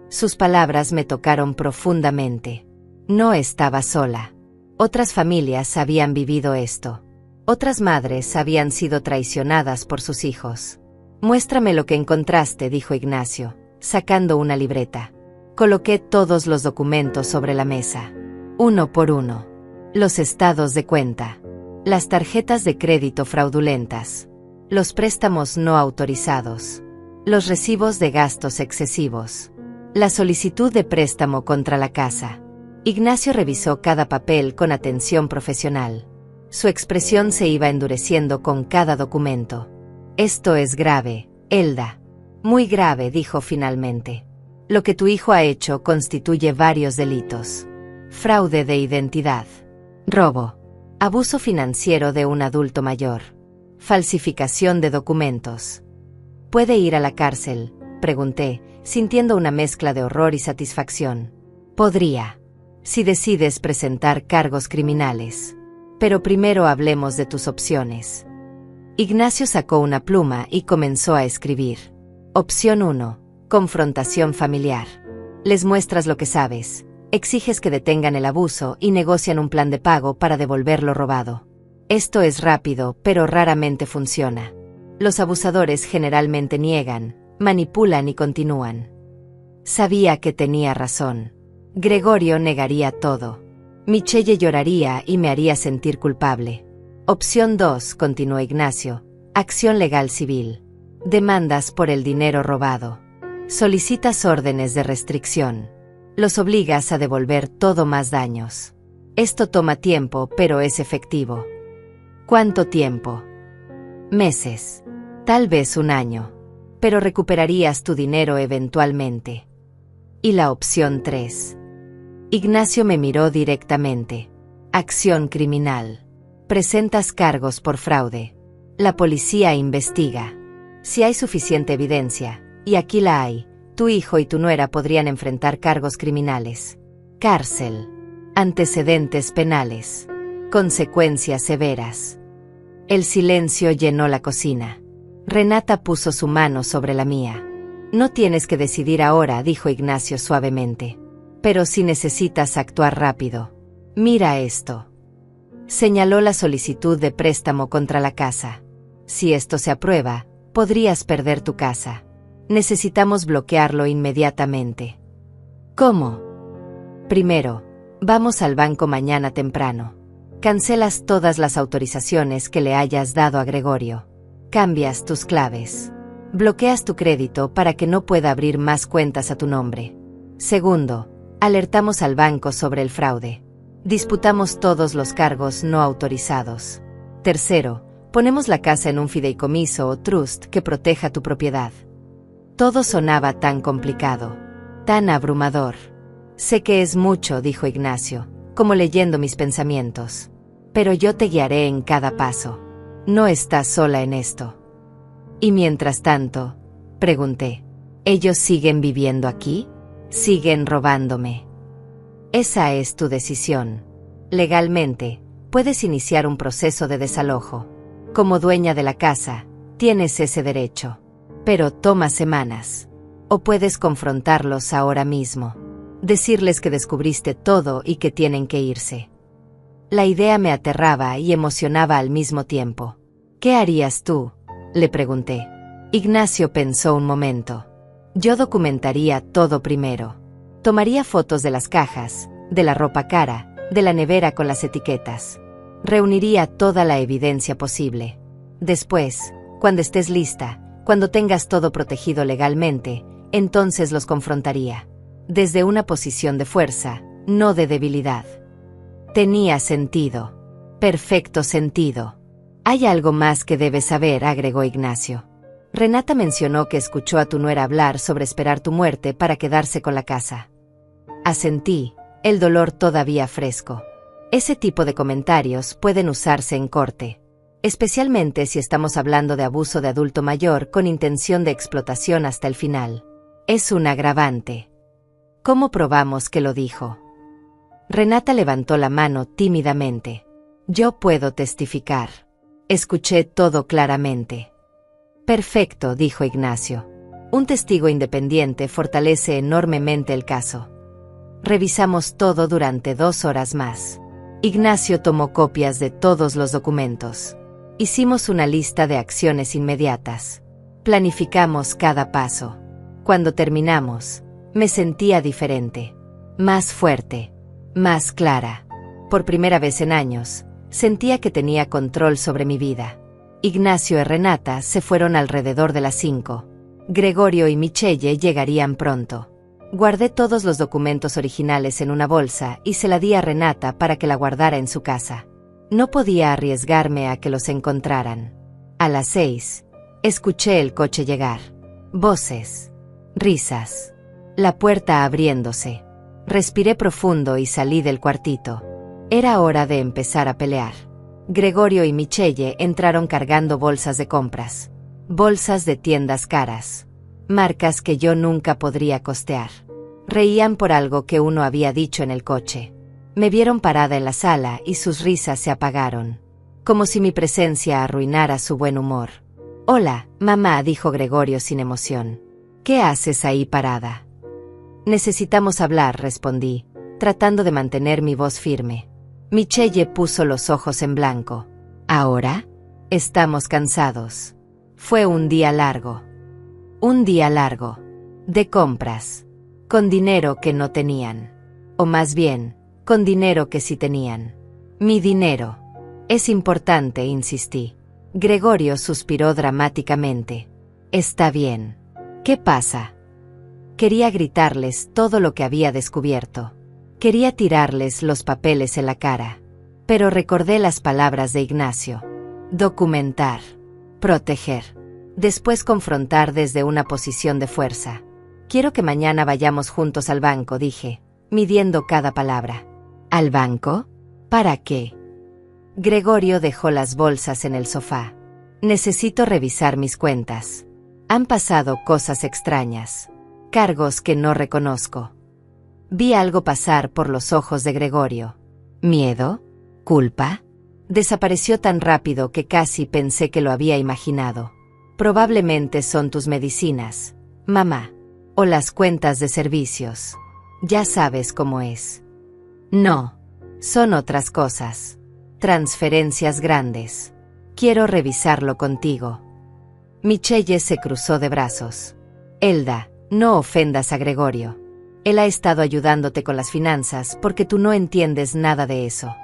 Sus palabras me tocaron profundamente. No estaba sola. Otras familias habían vivido esto. Otras madres habían sido traicionadas por sus hijos. Muéstrame lo que encontraste, dijo Ignacio, sacando una libreta. Coloqué todos los documentos sobre la mesa. Uno por uno. Los estados de cuenta. Las tarjetas de crédito fraudulentas. Los préstamos no autorizados. Los recibos de gastos excesivos. La solicitud de préstamo contra la casa. Ignacio revisó cada papel con atención profesional. Su expresión se iba endureciendo con cada documento. Esto es grave, Elda. Muy grave, dijo finalmente. Lo que tu hijo ha hecho constituye varios delitos. Fraude de identidad. Robo. Abuso financiero de un adulto mayor. Falsificación de documentos. ¿Puede ir a la cárcel?, pregunté, sintiendo una mezcla de horror y satisfacción. Podría. Si decides presentar cargos criminales. Pero primero hablemos de tus opciones. Ignacio sacó una pluma y comenzó a escribir. Opción 1. Confrontación familiar. Les muestras lo que sabes. Exiges que detengan el abuso y negocian un plan de pago para devolver lo robado. Esto es rápido, pero raramente funciona. Los abusadores generalmente niegan, manipulan y continúan. Sabía que tenía razón. Gregorio negaría todo. Michelle lloraría y me haría sentir culpable. Opción 2, continuó Ignacio. Acción legal civil. Demandas por el dinero robado. Solicitas órdenes de restricción. Los obligas a devolver todo más daños. Esto toma tiempo, pero es efectivo. ¿Cuánto tiempo? Meses. Tal vez un año. Pero recuperarías tu dinero eventualmente. Y la opción 3. Ignacio me miró directamente. Acción criminal. Presentas cargos por fraude. La policía investiga. Si hay suficiente evidencia, y aquí la hay, tu hijo y tu nuera podrían enfrentar cargos criminales. Cárcel. Antecedentes penales. Consecuencias severas. El silencio llenó la cocina. Renata puso su mano sobre la mía. No tienes que decidir ahora, dijo Ignacio suavemente. Pero si necesitas actuar rápido. Mira esto. Señaló la solicitud de préstamo contra la casa. Si esto se aprueba, podrías perder tu casa. Necesitamos bloquearlo inmediatamente. ¿Cómo? Primero, vamos al banco mañana temprano. Cancelas todas las autorizaciones que le hayas dado a Gregorio. Cambias tus claves. Bloqueas tu crédito para que no pueda abrir más cuentas a tu nombre. Segundo, alertamos al banco sobre el fraude. Disputamos todos los cargos no autorizados. Tercero, ponemos la casa en un fideicomiso o trust que proteja tu propiedad. Todo sonaba tan complicado, tan abrumador. Sé que es mucho, dijo Ignacio, como leyendo mis pensamientos. Pero yo te guiaré en cada paso. No estás sola en esto. Y mientras tanto, pregunté, ¿ellos siguen viviendo aquí? ¿Siguen robándome? Esa es tu decisión. Legalmente, puedes iniciar un proceso de desalojo. Como dueña de la casa, tienes ese derecho. Pero toma semanas. O puedes confrontarlos ahora mismo. Decirles que descubriste todo y que tienen que irse. La idea me aterraba y emocionaba al mismo tiempo. ¿Qué harías tú?, le pregunté. Ignacio pensó un momento. Yo documentaría todo primero. Tomaría fotos de las cajas, de la ropa cara, de la nevera con las etiquetas. Reuniría toda la evidencia posible. Después, cuando estés lista, cuando tengas todo protegido legalmente, entonces los confrontaría. Desde una posición de fuerza, no de debilidad. Tenía sentido. Perfecto sentido. Hay algo más que debes saber, agregó Ignacio. Renata mencionó que escuchó a tu nuera hablar sobre esperar tu muerte para quedarse con la casa. Asentí, el dolor todavía fresco. Ese tipo de comentarios pueden usarse en corte, especialmente si estamos hablando de abuso de adulto mayor con intención de explotación hasta el final. Es un agravante. ¿Cómo probamos que lo dijo? Renata levantó la mano tímidamente. Yo puedo testificar. Escuché todo claramente. Perfecto, dijo Ignacio. Un testigo independiente fortalece enormemente el caso. Revisamos todo durante 2 horas más. Ignacio tomó copias de todos los documentos. Hicimos una lista de acciones inmediatas. Planificamos cada paso. Cuando terminamos, me sentía diferente. Más fuerte. Más clara. Por primera vez en años, sentía que tenía control sobre mi vida. Ignacio y Renata se fueron alrededor de las 5. Gregorio y Michelle llegarían pronto. Guardé todos los documentos originales en una bolsa y se la di a Renata para que la guardara en su casa. No podía arriesgarme a que los encontraran. A las 6, escuché el coche llegar. Voces. Risas. La puerta abriéndose. Respiré profundo y salí del cuartito. Era hora de empezar a pelear. Gregorio y Michelle entraron cargando bolsas de compras. Bolsas de tiendas caras. Marcas que yo nunca podría costear. Reían por algo que uno había dicho en el coche. Me vieron parada en la sala y sus risas se apagaron. Como si mi presencia arruinara su buen humor. Hola, mamá, dijo Gregorio sin emoción. ¿Qué haces ahí parada? Necesitamos hablar, respondí, tratando de mantener mi voz firme. Michelle puso los ojos en blanco. ¿Ahora? Estamos cansados. Fue un día largo. Un día largo. De compras. Con dinero que no tenían. O más bien, con dinero que sí tenían. Mi dinero. Es importante, insistí. Gregorio suspiró dramáticamente. Está bien. ¿Qué pasa? Quería gritarles todo lo que había descubierto. Quería tirarles los papeles en la cara. Pero recordé las palabras de Ignacio. Documentar. Proteger. Después confrontar desde una posición de fuerza. Quiero que mañana vayamos juntos al banco, dije, midiendo cada palabra. ¿Al banco? ¿Para qué? Gregorio dejó las bolsas en el sofá. Necesito revisar mis cuentas. Han pasado cosas extrañas. Cargos que no reconozco. Vi algo pasar por los ojos de Gregorio. ¿Miedo? ¿Culpa? Desapareció tan rápido que casi pensé que lo había imaginado. Probablemente son tus medicinas, mamá, o las cuentas de servicios. Ya sabes cómo es. No, son otras cosas. Transferencias grandes. Quiero revisarlo contigo. Michelle se cruzó de brazos. Elda, no ofendas a Gregorio. Él ha estado ayudándote con las finanzas porque tú no entiendes nada de eso.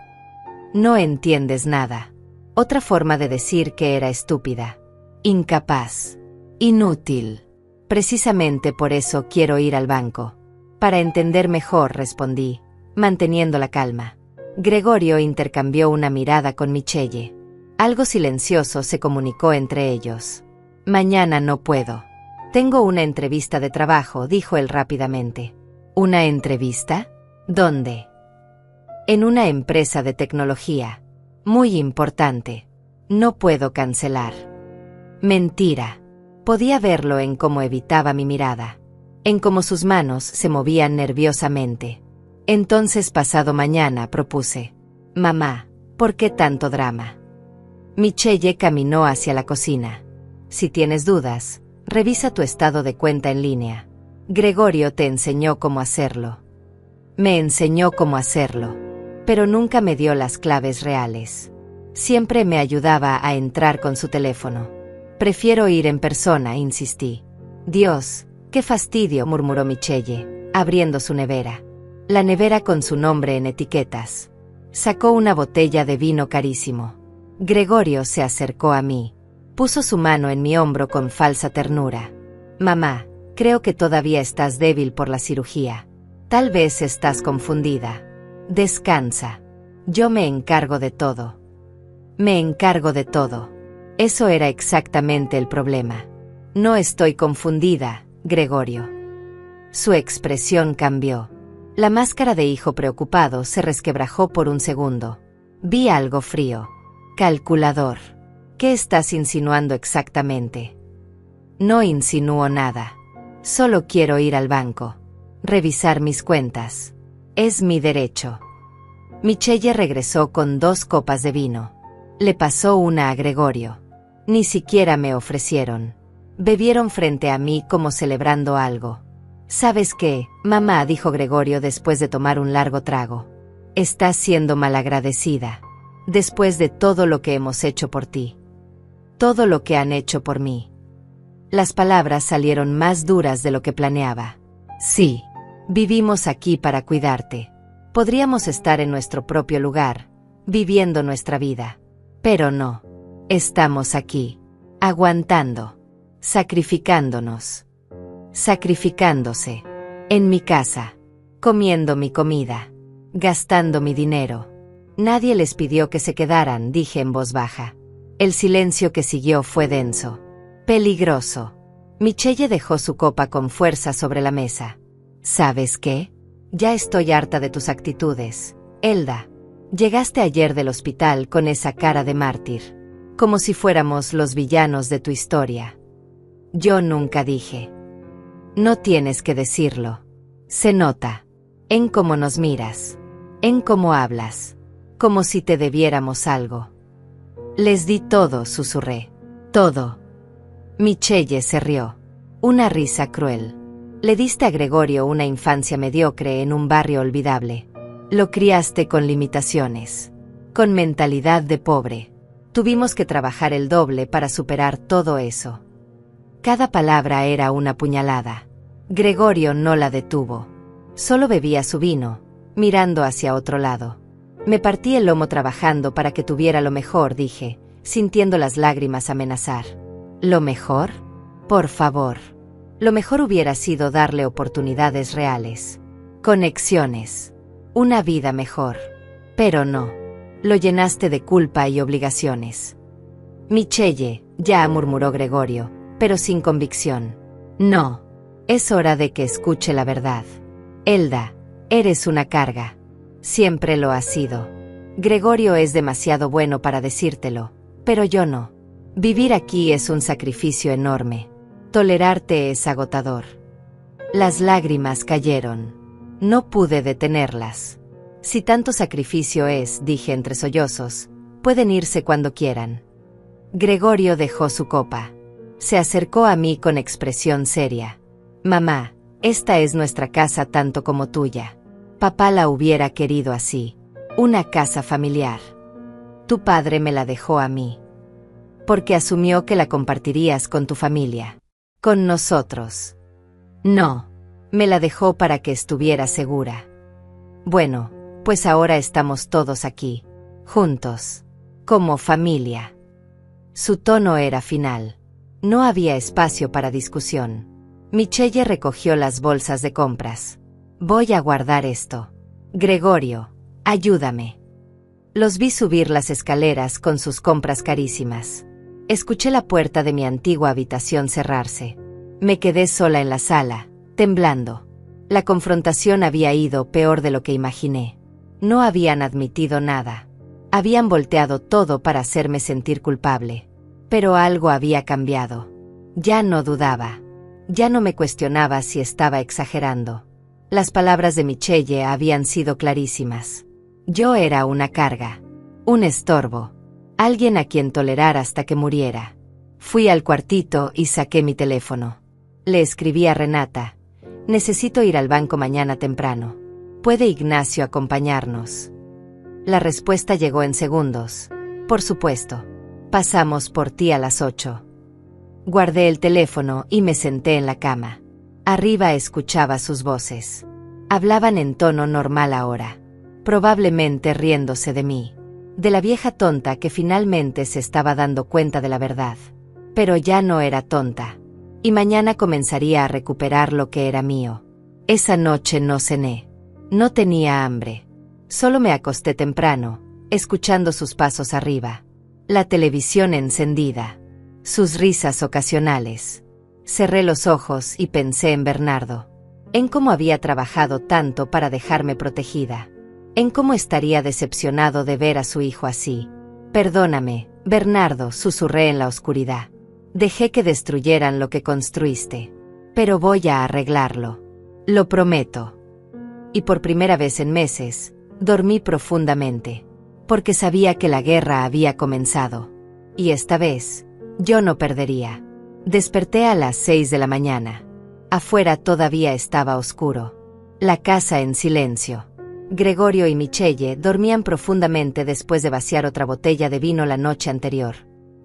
No entiendes nada. Otra forma de decir que era estúpida. Incapaz. Inútil. Precisamente por eso quiero ir al banco. Para entender mejor, respondí, manteniendo la calma. Gregorio intercambió una mirada con Michelle. Algo silencioso se comunicó entre ellos. Mañana no puedo. Tengo una entrevista de trabajo, dijo él rápidamente. ¿Una entrevista? ¿Dónde? En una empresa de tecnología. Muy importante. No puedo cancelar. Mentira. Podía verlo en cómo evitaba mi mirada, en cómo sus manos se movían nerviosamente. Entonces pasado mañana, propuse. Mamá, ¿por qué tanto drama? Michelle caminó hacia la cocina. Si tienes dudas, revisa tu estado de cuenta en línea. Gregorio te enseñó cómo hacerlo. Me enseñó cómo hacerlo, pero nunca me dio las claves reales. Siempre me ayudaba a entrar con su teléfono. Prefiero ir en persona, insistí. Dios, qué fastidio, murmuró Michelle, abriendo su nevera. La nevera con su nombre en etiquetas. Sacó una botella de vino carísimo. Gregorio se acercó a mí. Puso su mano en mi hombro con falsa ternura. Mamá, creo que todavía estás débil por la cirugía. Tal vez estás confundida. Descansa. Yo me encargo de todo. Me encargo de todo. Eso era exactamente el problema. No estoy confundida, Gregorio. Su expresión cambió. La máscara de hijo preocupado se resquebrajó por un segundo. Vi algo frío. Calculador. ¿Qué estás insinuando exactamente? No insinúo nada. Solo quiero ir al banco. Revisar mis cuentas. Es mi derecho. Michelle regresó con 2 copas de vino. Le pasó una a Gregorio. Ni siquiera me ofrecieron. Bebieron frente a mí como celebrando algo. ¿Sabes qué, mamá?, dijo Gregorio después de tomar un largo trago. Estás siendo malagradecida. Después de todo lo que hemos hecho por ti. Todo lo que han hecho por mí. Las palabras salieron más duras de lo que planeaba. Sí, vivimos aquí para cuidarte. Podríamos estar en nuestro propio lugar, viviendo nuestra vida. Pero no. Estamos aquí, aguantando, sacrificándonos, sacrificándose, en mi casa, comiendo mi comida, gastando mi dinero. Nadie les pidió que se quedaran, dije en voz baja. El silencio que siguió fue denso, peligroso. Michelle dejó su copa con fuerza sobre la mesa. ¿Sabes qué? Ya estoy harta de tus actitudes, Elda. Llegaste ayer del hospital con esa cara de mártir. Como si fuéramos los villanos de tu historia. Yo nunca dije. No tienes que decirlo. Se nota. En cómo nos miras. En cómo hablas. Como si te debiéramos algo. Les di todo, susurré. Todo. Michelle se rió. Una risa cruel. Le diste a Gregorio una infancia mediocre en un barrio olvidable. Lo criaste con limitaciones. Con mentalidad de pobre. Tuvimos que trabajar el doble para superar todo eso. Cada palabra era una puñalada. Gregorio no la detuvo. Solo bebía su vino, mirando hacia otro lado. Me partí el lomo trabajando para que tuviera lo mejor, dije, sintiendo las lágrimas amenazar. ¿Lo mejor? Por favor. Lo mejor hubiera sido darle oportunidades reales. Conexiones. Una vida mejor. Pero no. Lo llenaste de culpa y obligaciones. Michelle, ya, murmuró Gregorio, pero sin convicción. No. Es hora de que escuche la verdad. Elda, eres una carga. Siempre lo has sido. Gregorio es demasiado bueno para decírtelo, pero yo no. Vivir aquí es un sacrificio enorme. Tolerarte es agotador. Las lágrimas cayeron. No pude detenerlas. Si tanto sacrificio es, dije entre sollozos, pueden irse cuando quieran. Gregorio dejó su copa. Se acercó a mí con expresión seria. Mamá, esta es nuestra casa tanto como tuya. Papá la hubiera querido así. Una casa familiar. Tu padre me la dejó a mí. Porque asumió que la compartirías con tu familia. Con nosotros. No. Me la dejó para que estuviera segura. Bueno, pues ahora estamos todos aquí, juntos, como familia. Su tono era final. No había espacio para discusión. Michelle recogió las bolsas de compras. Voy a guardar esto. Gregorio, ayúdame. Los vi subir las escaleras con sus compras carísimas. Escuché la puerta de mi antigua habitación cerrarse. Me quedé sola en la sala, temblando. La confrontación había ido peor de lo que imaginé. No habían admitido nada. Habían volteado todo para hacerme sentir culpable. Pero algo había cambiado. Ya no dudaba. Ya no me cuestionaba si estaba exagerando. Las palabras de Michelle habían sido clarísimas. Yo era una carga, un estorbo, alguien a quien tolerar hasta que muriera. Fui al cuartito y saqué mi teléfono. Le escribí a Renata: necesito ir al banco mañana temprano. ¿Puede Ignacio acompañarnos? La respuesta llegó en segundos. Por supuesto. Pasamos por ti a las 8. Guardé el teléfono y me senté en la cama. Arriba escuchaba sus voces. Hablaban en tono normal ahora. Probablemente riéndose de mí. De la vieja tonta que finalmente se estaba dando cuenta de la verdad. Pero ya no era tonta. Y mañana comenzaría a recuperar lo que era mío. Esa noche no cené. No tenía hambre. Solo me acosté temprano, escuchando sus pasos arriba. La televisión encendida. Sus risas ocasionales. Cerré los ojos y pensé en Bernardo. En cómo había trabajado tanto para dejarme protegida. En cómo estaría decepcionado de ver a su hijo así. Perdóname, Bernardo, susurré en la oscuridad. Dejé que destruyeran lo que construiste. Pero voy a arreglarlo. Lo prometo. Y por primera vez en meses, dormí profundamente. Porque sabía que la guerra había comenzado. Y esta vez, yo no perdería. Desperté a las 6 de la mañana. Afuera todavía estaba oscuro. La casa en silencio. Gregorio y Michelle dormían profundamente después de vaciar otra botella de vino la noche anterior.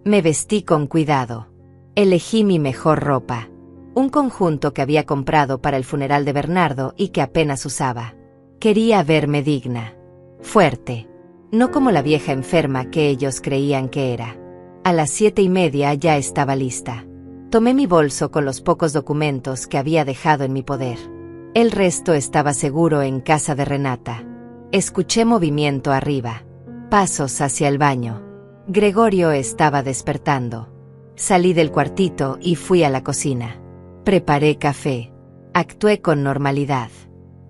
Me vestí con cuidado. Elegí mi mejor ropa. Un conjunto que había comprado para el funeral de Bernardo y que apenas usaba. Quería verme digna. Fuerte. No como la vieja enferma que ellos creían que era. A las 7:30 ya estaba lista. Tomé mi bolso con los pocos documentos que había dejado en mi poder. El resto estaba seguro en casa de Renata. Escuché movimiento arriba. Pasos hacia el baño. Gregorio estaba despertando. Salí del cuartito y fui a la cocina. Preparé café. Actué con normalidad.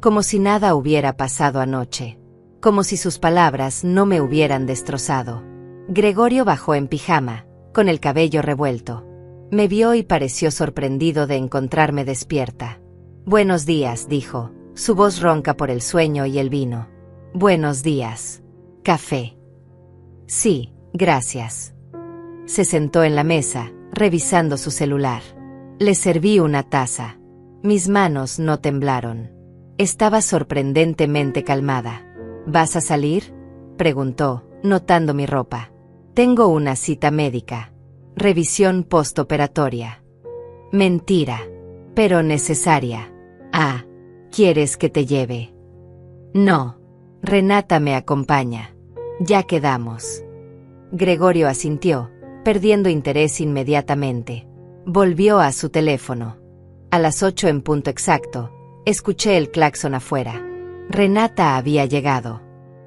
Como si nada hubiera pasado anoche. Como si sus palabras no me hubieran destrozado. Gregorio bajó en pijama, con el cabello revuelto. Me vio y pareció sorprendido de encontrarme despierta. Buenos días, dijo, su voz ronca por el sueño y el vino. Buenos días. ¿Café? Sí, gracias. Se sentó en la mesa, revisando su celular. Le serví una taza. Mis manos no temblaron. Estaba sorprendentemente calmada. ¿Vas a salir?, preguntó, notando mi ropa. Tengo una cita médica. Revisión postoperatoria. Mentira. Pero necesaria. Ah, ¿quieres que te lleve? No. Renata me acompaña. Ya quedamos. Gregorio asintió, perdiendo interés inmediatamente. Volvió a su teléfono. A las 8 en punto exacto, escuché el claxon afuera. Renata había llegado.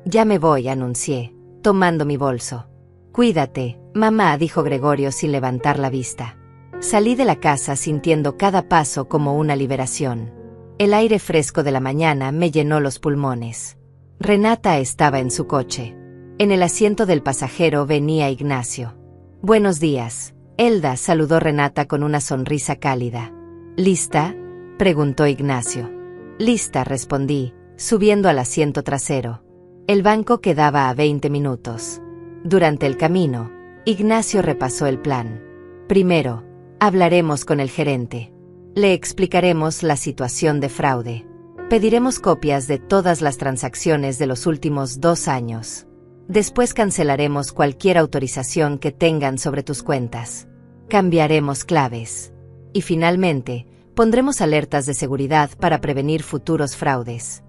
Ya me voy, anuncié, tomando mi bolso. Cuídate, mamá, dijo Gregorio sin levantar la vista. Salí de la casa sintiendo cada paso como una liberación. El aire fresco de la mañana me llenó los pulmones. Renata estaba en su coche. En el asiento del pasajero venía Ignacio. Buenos días, Elda, saludó Renata con una sonrisa cálida. ¿Lista?, preguntó Ignacio. Lista, respondí, subiendo al asiento trasero. El banco quedaba a 20 minutos. Durante el camino, Ignacio repasó el plan. Primero, hablaremos con el gerente. Le explicaremos la situación de fraude. Pediremos copias de todas las transacciones de los últimos 2 años. Después cancelaremos cualquier autorización que tengan sobre tus cuentas. Cambiaremos claves. Y finalmente, Pondremos alertas de seguridad para prevenir futuros fraudes.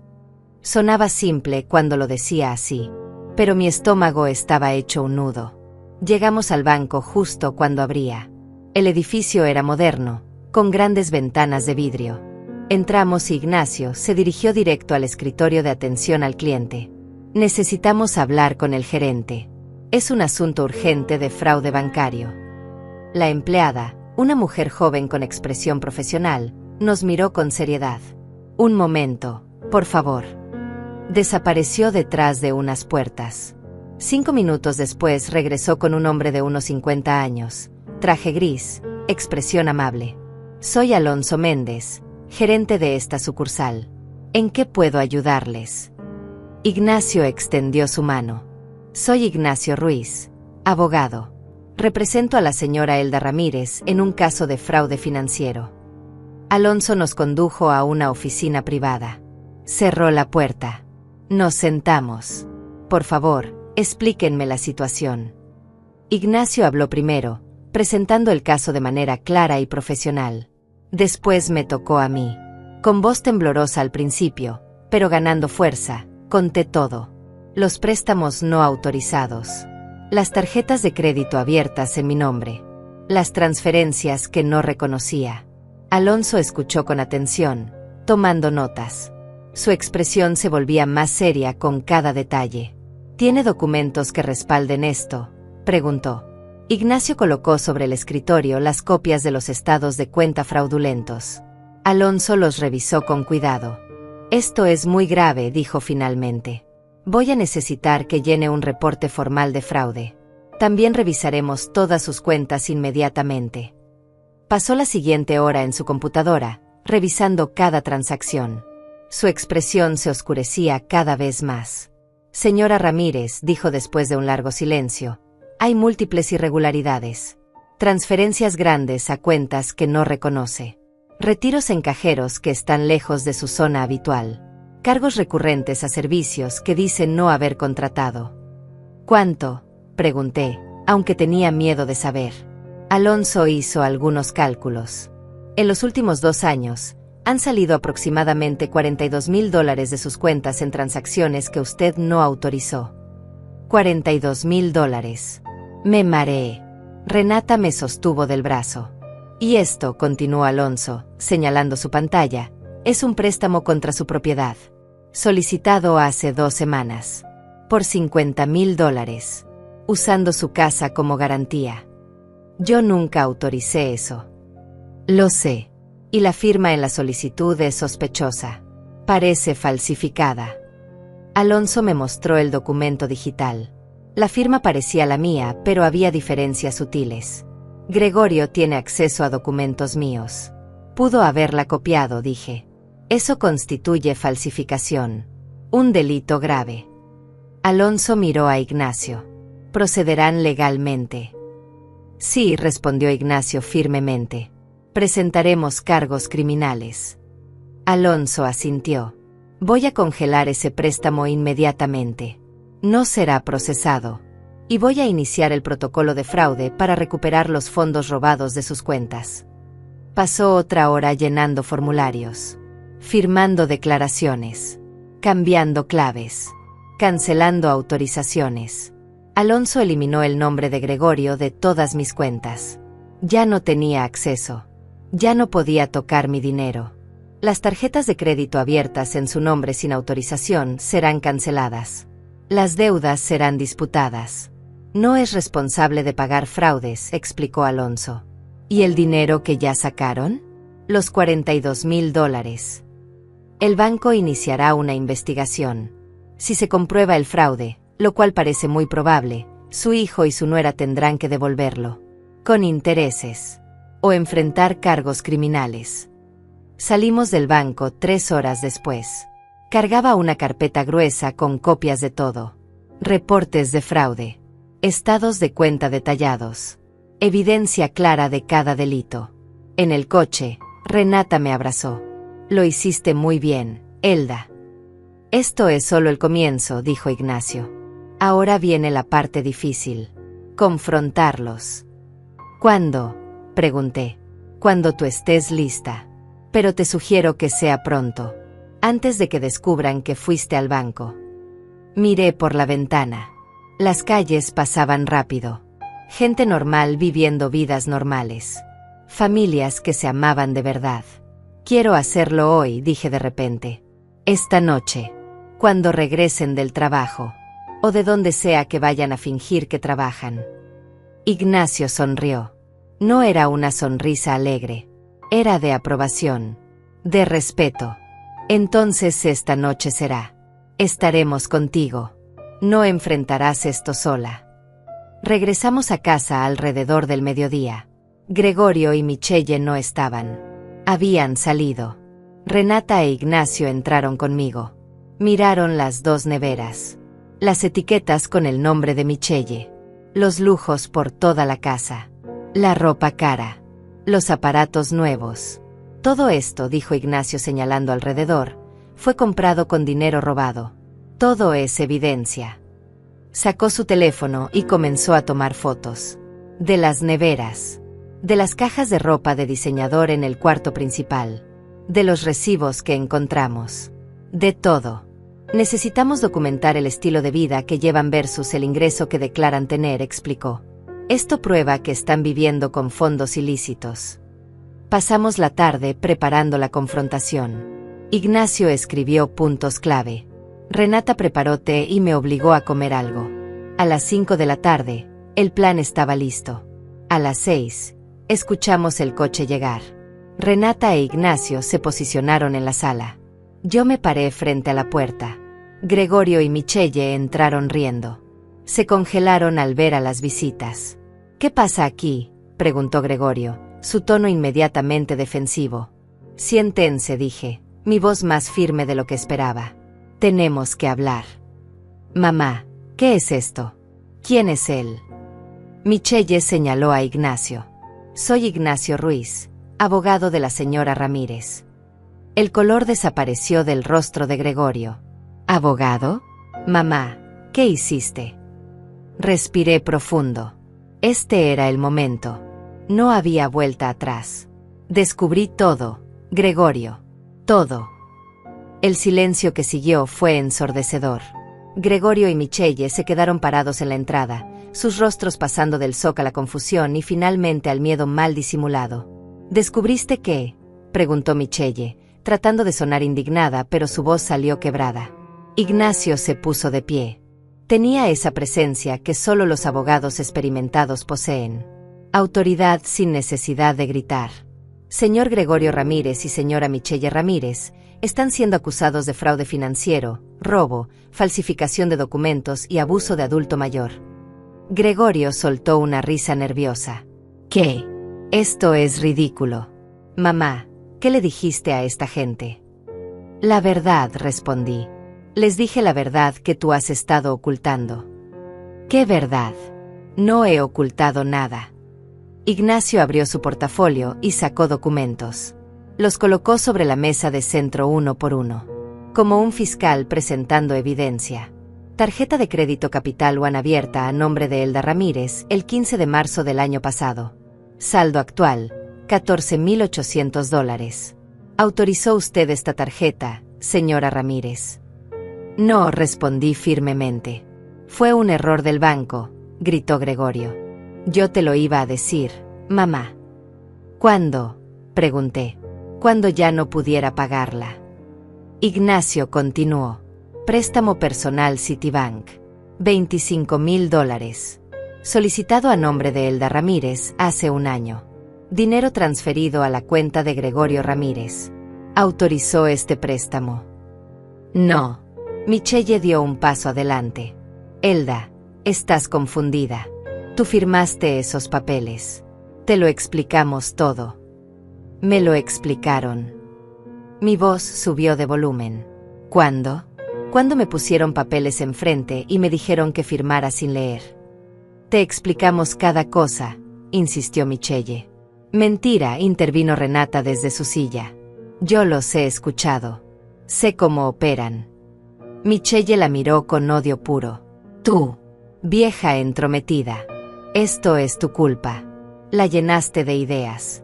Sonaba simple cuando lo decía así, pero mi estómago estaba hecho un nudo. Llegamos al banco justo cuando abría. El edificio era moderno, con grandes ventanas de vidrio. Entramos y Ignacio se dirigió directo al escritorio de atención al cliente. Necesitamos hablar con el gerente. Es un asunto urgente de fraude bancario. La empleada, una mujer joven con expresión profesional, nos miró con seriedad. Un momento, por favor. Desapareció detrás de unas puertas. 5 minutos después regresó con un hombre de unos 50 años, traje gris, expresión amable. Soy Alonso Méndez, gerente de esta sucursal. ¿En qué puedo ayudarles? Ignacio extendió su mano. Soy Ignacio Ruiz, abogado. Represento a la señora Elda Ramírez en un caso de fraude financiero. Alonso nos condujo a una oficina privada. Cerró la puerta. Nos sentamos. Por favor, explíquenme la situación. Ignacio habló primero, presentando el caso de manera clara y profesional. Después me tocó a mí. Con voz temblorosa al principio, pero ganando fuerza, conté todo. Los préstamos no autorizados. Las tarjetas de crédito abiertas en mi nombre. Las transferencias que no reconocía. Alonso escuchó con atención, tomando notas. Su expresión se volvía más seria con cada detalle. ¿Tiene documentos que respalden esto?, preguntó. Ignacio colocó sobre el escritorio las copias de los estados de cuenta fraudulentos. Alonso los revisó con cuidado. Esto es muy grave, dijo finalmente. Voy a necesitar que llene un reporte formal de fraude. También revisaremos todas sus cuentas inmediatamente. Pasó la siguiente hora en su computadora, revisando cada transacción. Su expresión se oscurecía cada vez más. Señora Ramírez, dijo después de un largo silencio, hay múltiples irregularidades. Transferencias grandes a cuentas que no reconoce. Retiros en cajeros que están lejos de su zona habitual. Cargos recurrentes a servicios que dicen no haber contratado. ¿Cuánto?, pregunté, aunque tenía miedo de saber. Alonso hizo algunos cálculos. En los últimos 2 años, han salido aproximadamente $42,000 de sus cuentas en transacciones que usted no autorizó. $42,000. Me mareé. Renata me sostuvo del brazo. Y esto, continuó Alonso, señalando su pantalla, es un préstamo contra su propiedad. Solicitado hace 2 semanas. Por $50,000. Usando su casa como garantía. Yo nunca autoricé eso. Lo sé. Y la firma en la solicitud es sospechosa. Parece falsificada. Alonso me mostró el documento digital. La firma parecía la mía, pero había diferencias sutiles. Gregorio tiene acceso a documentos míos. Pudo haberla copiado, dije. Eso constituye falsificación. Un delito grave. Alonso miró a Ignacio. ¿Procederán legalmente? Sí, respondió Ignacio firmemente. Presentaremos cargos criminales. Alonso asintió. Voy a congelar ese préstamo inmediatamente. No será procesado. Y voy a iniciar el protocolo de fraude para recuperar los fondos robados de sus cuentas. Pasó otra hora llenando formularios, firmando declaraciones, cambiando claves, cancelando autorizaciones. Alonso eliminó el nombre de Gregorio de todas mis cuentas. Ya no tenía acceso. Ya no podía tocar mi dinero. Las tarjetas de crédito abiertas en su nombre sin autorización serán canceladas. Las deudas serán disputadas. No es responsable de pagar fraudes, explicó Alonso. ¿Y el dinero que ya sacaron? Los $42,000. El banco iniciará una investigación. Si se comprueba el fraude, lo cual parece muy probable, su hijo y su nuera tendrán que devolverlo. Con intereses. O enfrentar cargos criminales. Salimos del banco 3 horas después. Cargaba una carpeta gruesa con copias de todo. Reportes de fraude. Estados de cuenta detallados. Evidencia clara de cada delito. En el coche, Renata me abrazó. Lo hiciste muy bien, Elda. Esto es solo el comienzo, dijo Ignacio. Ahora viene la parte difícil. Confrontarlos. ¿Cuándo?, pregunté. Cuando tú estés lista. Pero te sugiero que sea pronto, antes de que descubran que fuiste al banco. Miré por la ventana. Las calles pasaban rápido. Gente normal viviendo vidas normales. Familias que se amaban de verdad. Quiero hacerlo hoy, dije de repente. Esta noche. Cuando regresen del trabajo. O de donde sea que vayan a fingir que trabajan. Ignacio sonrió. No era una sonrisa alegre. Era de aprobación. De respeto. Entonces esta noche será. Estaremos contigo. No enfrentarás esto sola. Regresamos a casa alrededor del mediodía. Gregorio y Michelle no estaban. Habían salido. Renata e Ignacio entraron conmigo. Miraron las dos neveras. Las etiquetas con el nombre de Michelle. Los lujos por toda la casa. La ropa cara. Los aparatos nuevos. Todo esto, dijo Ignacio señalando alrededor, fue comprado con dinero robado. Todo es evidencia. Sacó su teléfono y comenzó a tomar fotos. De las neveras. De las cajas de ropa de diseñador en el cuarto principal. De los recibos que encontramos. De todo. Necesitamos documentar el estilo de vida que llevan versus el ingreso que declaran tener, explicó. Esto prueba que están viviendo con fondos ilícitos. Pasamos la tarde preparando la confrontación. Ignacio escribió puntos clave. Renata preparó té y me obligó a comer algo. A las 5 de la tarde, el plan estaba listo. A las 6, escuchamos el coche llegar. Renata e Ignacio se posicionaron en la sala. Yo me paré frente a la puerta. Gregorio y Michelle entraron riendo. Se congelaron al ver a las visitas. ¿Qué pasa aquí?, preguntó Gregorio, su tono inmediatamente defensivo. Siéntense, dije, mi voz más firme de lo que esperaba. Tenemos que hablar. Mamá, ¿qué es esto? ¿Quién es él? Michelle señaló a Ignacio. Soy Ignacio Ruiz, abogado de la señora Ramírez. El color desapareció del rostro de Gregorio. ¿Abogado? Mamá, ¿qué hiciste? Respiré profundo. Este era el momento. No había vuelta atrás. Descubrí todo, Gregorio. Todo. El silencio que siguió fue ensordecedor. Gregorio y Michelle se quedaron parados en la entrada, sus rostros pasando del shock a la confusión y finalmente al miedo mal disimulado. ¿Descubriste qué?, preguntó Michelle, tratando de sonar indignada, pero su voz salió quebrada. Ignacio se puso de pie. Tenía esa presencia que solo los abogados experimentados poseen. Autoridad sin necesidad de gritar. Señor Gregorio Ramírez y señora Michelle Ramírez están siendo acusados de fraude financiero, robo, falsificación de documentos y abuso de adulto mayor. Gregorio soltó una risa nerviosa. ¿Qué? Esto es ridículo. Mamá, ¿qué le dijiste a esta gente? La verdad, respondí. Les dije la verdad que tú has estado ocultando. ¿Qué verdad? No he ocultado nada. Ignacio abrió su portafolio y sacó documentos. Los colocó sobre la mesa de centro uno por uno. Como un fiscal presentando evidencia. Tarjeta de crédito Capital One abierta a nombre de Elda Ramírez el 15 de marzo del año pasado. Saldo actual, $14,800. ¿Autorizó usted esta tarjeta, señora Ramírez? No, respondí firmemente. Fue un error del banco, gritó Gregorio. Yo te lo iba a decir, mamá. ¿Cuándo?, pregunté. Cuando ya no pudiera pagarla. Ignacio continuó. Préstamo personal Citibank. $25,000. Solicitado a nombre de Elda Ramírez hace un año. Dinero transferido a la cuenta de Gregorio Ramírez. ¿Autorizó este préstamo? No. Michelle dio un paso adelante. Elda, estás confundida. Tú firmaste esos papeles. Te lo explicamos todo. Me lo explicaron. Mi voz subió de volumen. ¿Cuándo? Cuando me pusieron papeles enfrente y me dijeron que firmara sin leer. Te explicamos cada cosa, insistió Michelle. Mentira, intervino Renata desde su silla. Yo los he escuchado. Sé cómo operan. Michelle la miró con odio puro. Tú, vieja entrometida. Esto es tu culpa. La llenaste de ideas.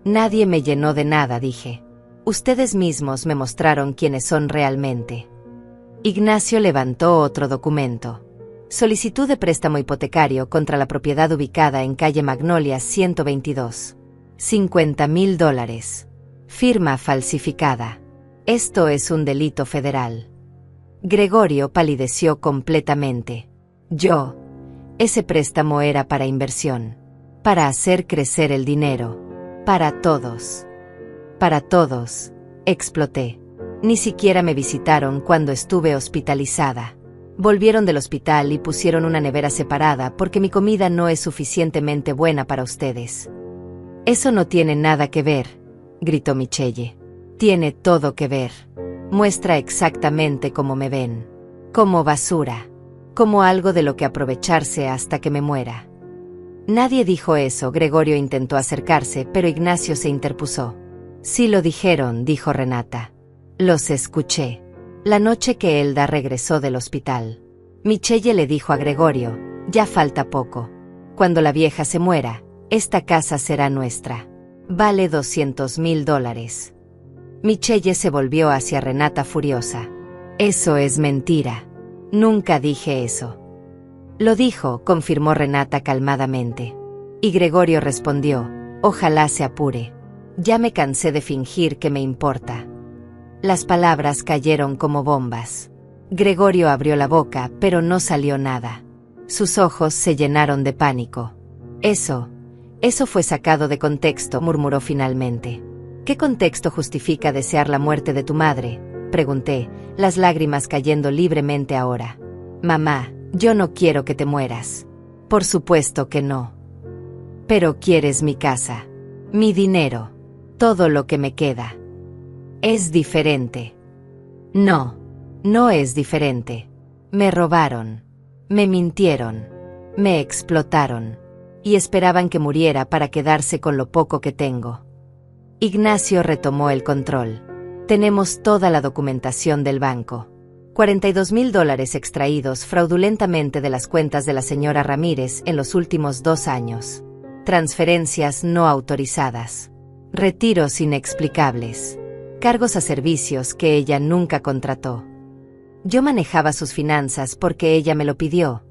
Nadie me llenó de nada, dije. Ustedes mismos me mostraron quiénes son realmente. Ignacio levantó otro documento. Solicitud de préstamo hipotecario contra la propiedad ubicada en calle Magnolias 122. $50,000. Firma falsificada. Esto es un delito federal. Gregorio palideció completamente. Ese préstamo era para inversión. Para hacer crecer el dinero. Para todos. Para todos, exploté. Ni siquiera me visitaron cuando estuve hospitalizada. Volvieron del hospital y pusieron una nevera separada porque mi comida no es suficientemente buena para ustedes. Eso no tiene nada que ver, gritó Michelle. Tiene todo que ver. Muestra exactamente cómo me ven. Como basura. Como algo de lo que aprovecharse hasta que me muera. Nadie dijo eso. Gregorio intentó acercarse, pero Ignacio se interpuso. Sí lo dijeron, dijo Renata. Los escuché. La noche que Elda regresó del hospital. Michelle le dijo a Gregorio, ya falta poco. Cuando la vieja se muera, esta casa será nuestra. Vale $200,000. Michelle se volvió hacia Renata furiosa. Eso es mentira. Nunca dije eso. Lo dijo, confirmó Renata calmadamente. Y Gregorio respondió, ojalá se apure. Ya me cansé de fingir que me importa. Las palabras cayeron como bombas. Gregorio abrió la boca, pero no salió nada. Sus ojos se llenaron de pánico. Eso fue sacado de contexto, murmuró finalmente. ¿Qué contexto justifica desear la muerte de tu madre?, pregunté, las lágrimas cayendo libremente ahora. Mamá, yo no quiero que te mueras. Por supuesto que no. Pero quieres mi casa, mi dinero, todo lo que me queda. Es diferente. No, no es diferente. Me robaron. Me mintieron. Me explotaron. Y esperaban que muriera para quedarse con lo poco que tengo. Ignacio retomó el control. Tenemos toda la documentación del banco. $42,000 extraídos fraudulentamente de las cuentas de la señora Ramírez en los últimos 2 años. Transferencias no autorizadas. Retiros inexplicables. Cargos a servicios que ella nunca contrató. Yo manejaba sus finanzas porque ella me lo pidió,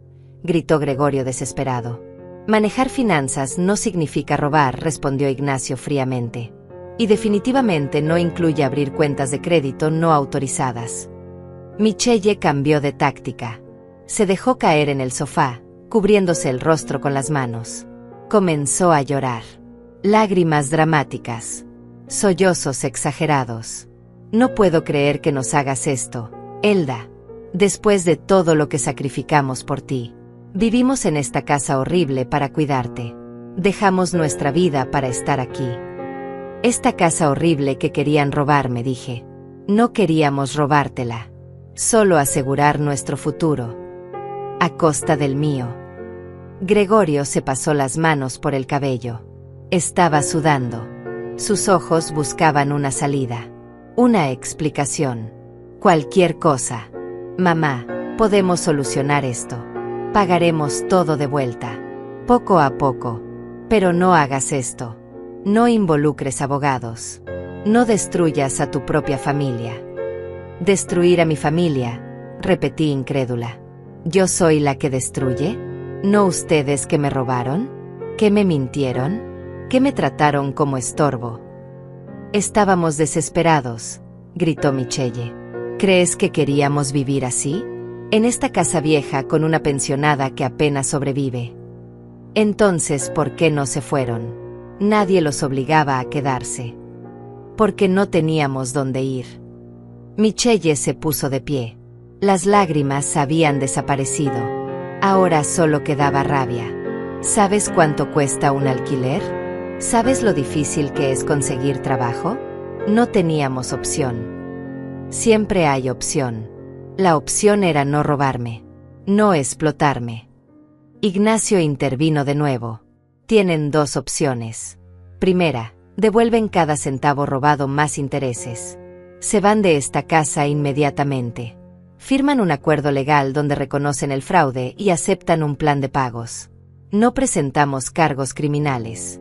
gritó Gregorio desesperado. Manejar finanzas no significa robar, respondió Ignacio fríamente. Y definitivamente no incluye abrir cuentas de crédito no autorizadas. Michelle cambió de táctica. Se dejó caer en el sofá, cubriéndose el rostro con las manos. Comenzó a llorar. Lágrimas dramáticas. Sollozos exagerados. No puedo creer que nos hagas esto, Elda. Después de todo lo que sacrificamos por ti. Vivimos en esta casa horrible para cuidarte. Dejamos nuestra vida para estar aquí. Esta casa horrible que querían robarme, dije. No queríamos robártela. Solo asegurar nuestro futuro. A costa del mío. Gregorio se pasó las manos por el cabello. Estaba sudando. Sus ojos buscaban una salida. Una explicación. Cualquier cosa. Mamá, podemos solucionar esto. Pagaremos todo de vuelta. Poco a poco. Pero no hagas esto. No involucres abogados. No destruyas a tu propia familia. ¿Destruir a mi familia?, repetí incrédula. ¿Yo soy la que destruye? ¿No ustedes que me robaron? ¿Que me mintieron? ¿Que me trataron como estorbo? Estábamos desesperados, gritó Michelle. ¿Crees que queríamos vivir así? En esta casa vieja con una pensionada que apenas sobrevive. Entonces, ¿por qué no se fueron? Nadie los obligaba a quedarse. Porque no teníamos dónde ir. Michelle se puso de pie. Las lágrimas habían desaparecido. Ahora solo quedaba rabia. ¿Sabes cuánto cuesta un alquiler? ¿Sabes lo difícil que es conseguir trabajo? No teníamos opción. Siempre hay opción. La opción era no robarme. No explotarme. Ignacio intervino de nuevo. Tienen 2 opciones. Primera, devuelven cada centavo robado más intereses. Se van de esta casa inmediatamente. Firman un acuerdo legal donde reconocen el fraude y aceptan un plan de pagos. No presentamos cargos criminales.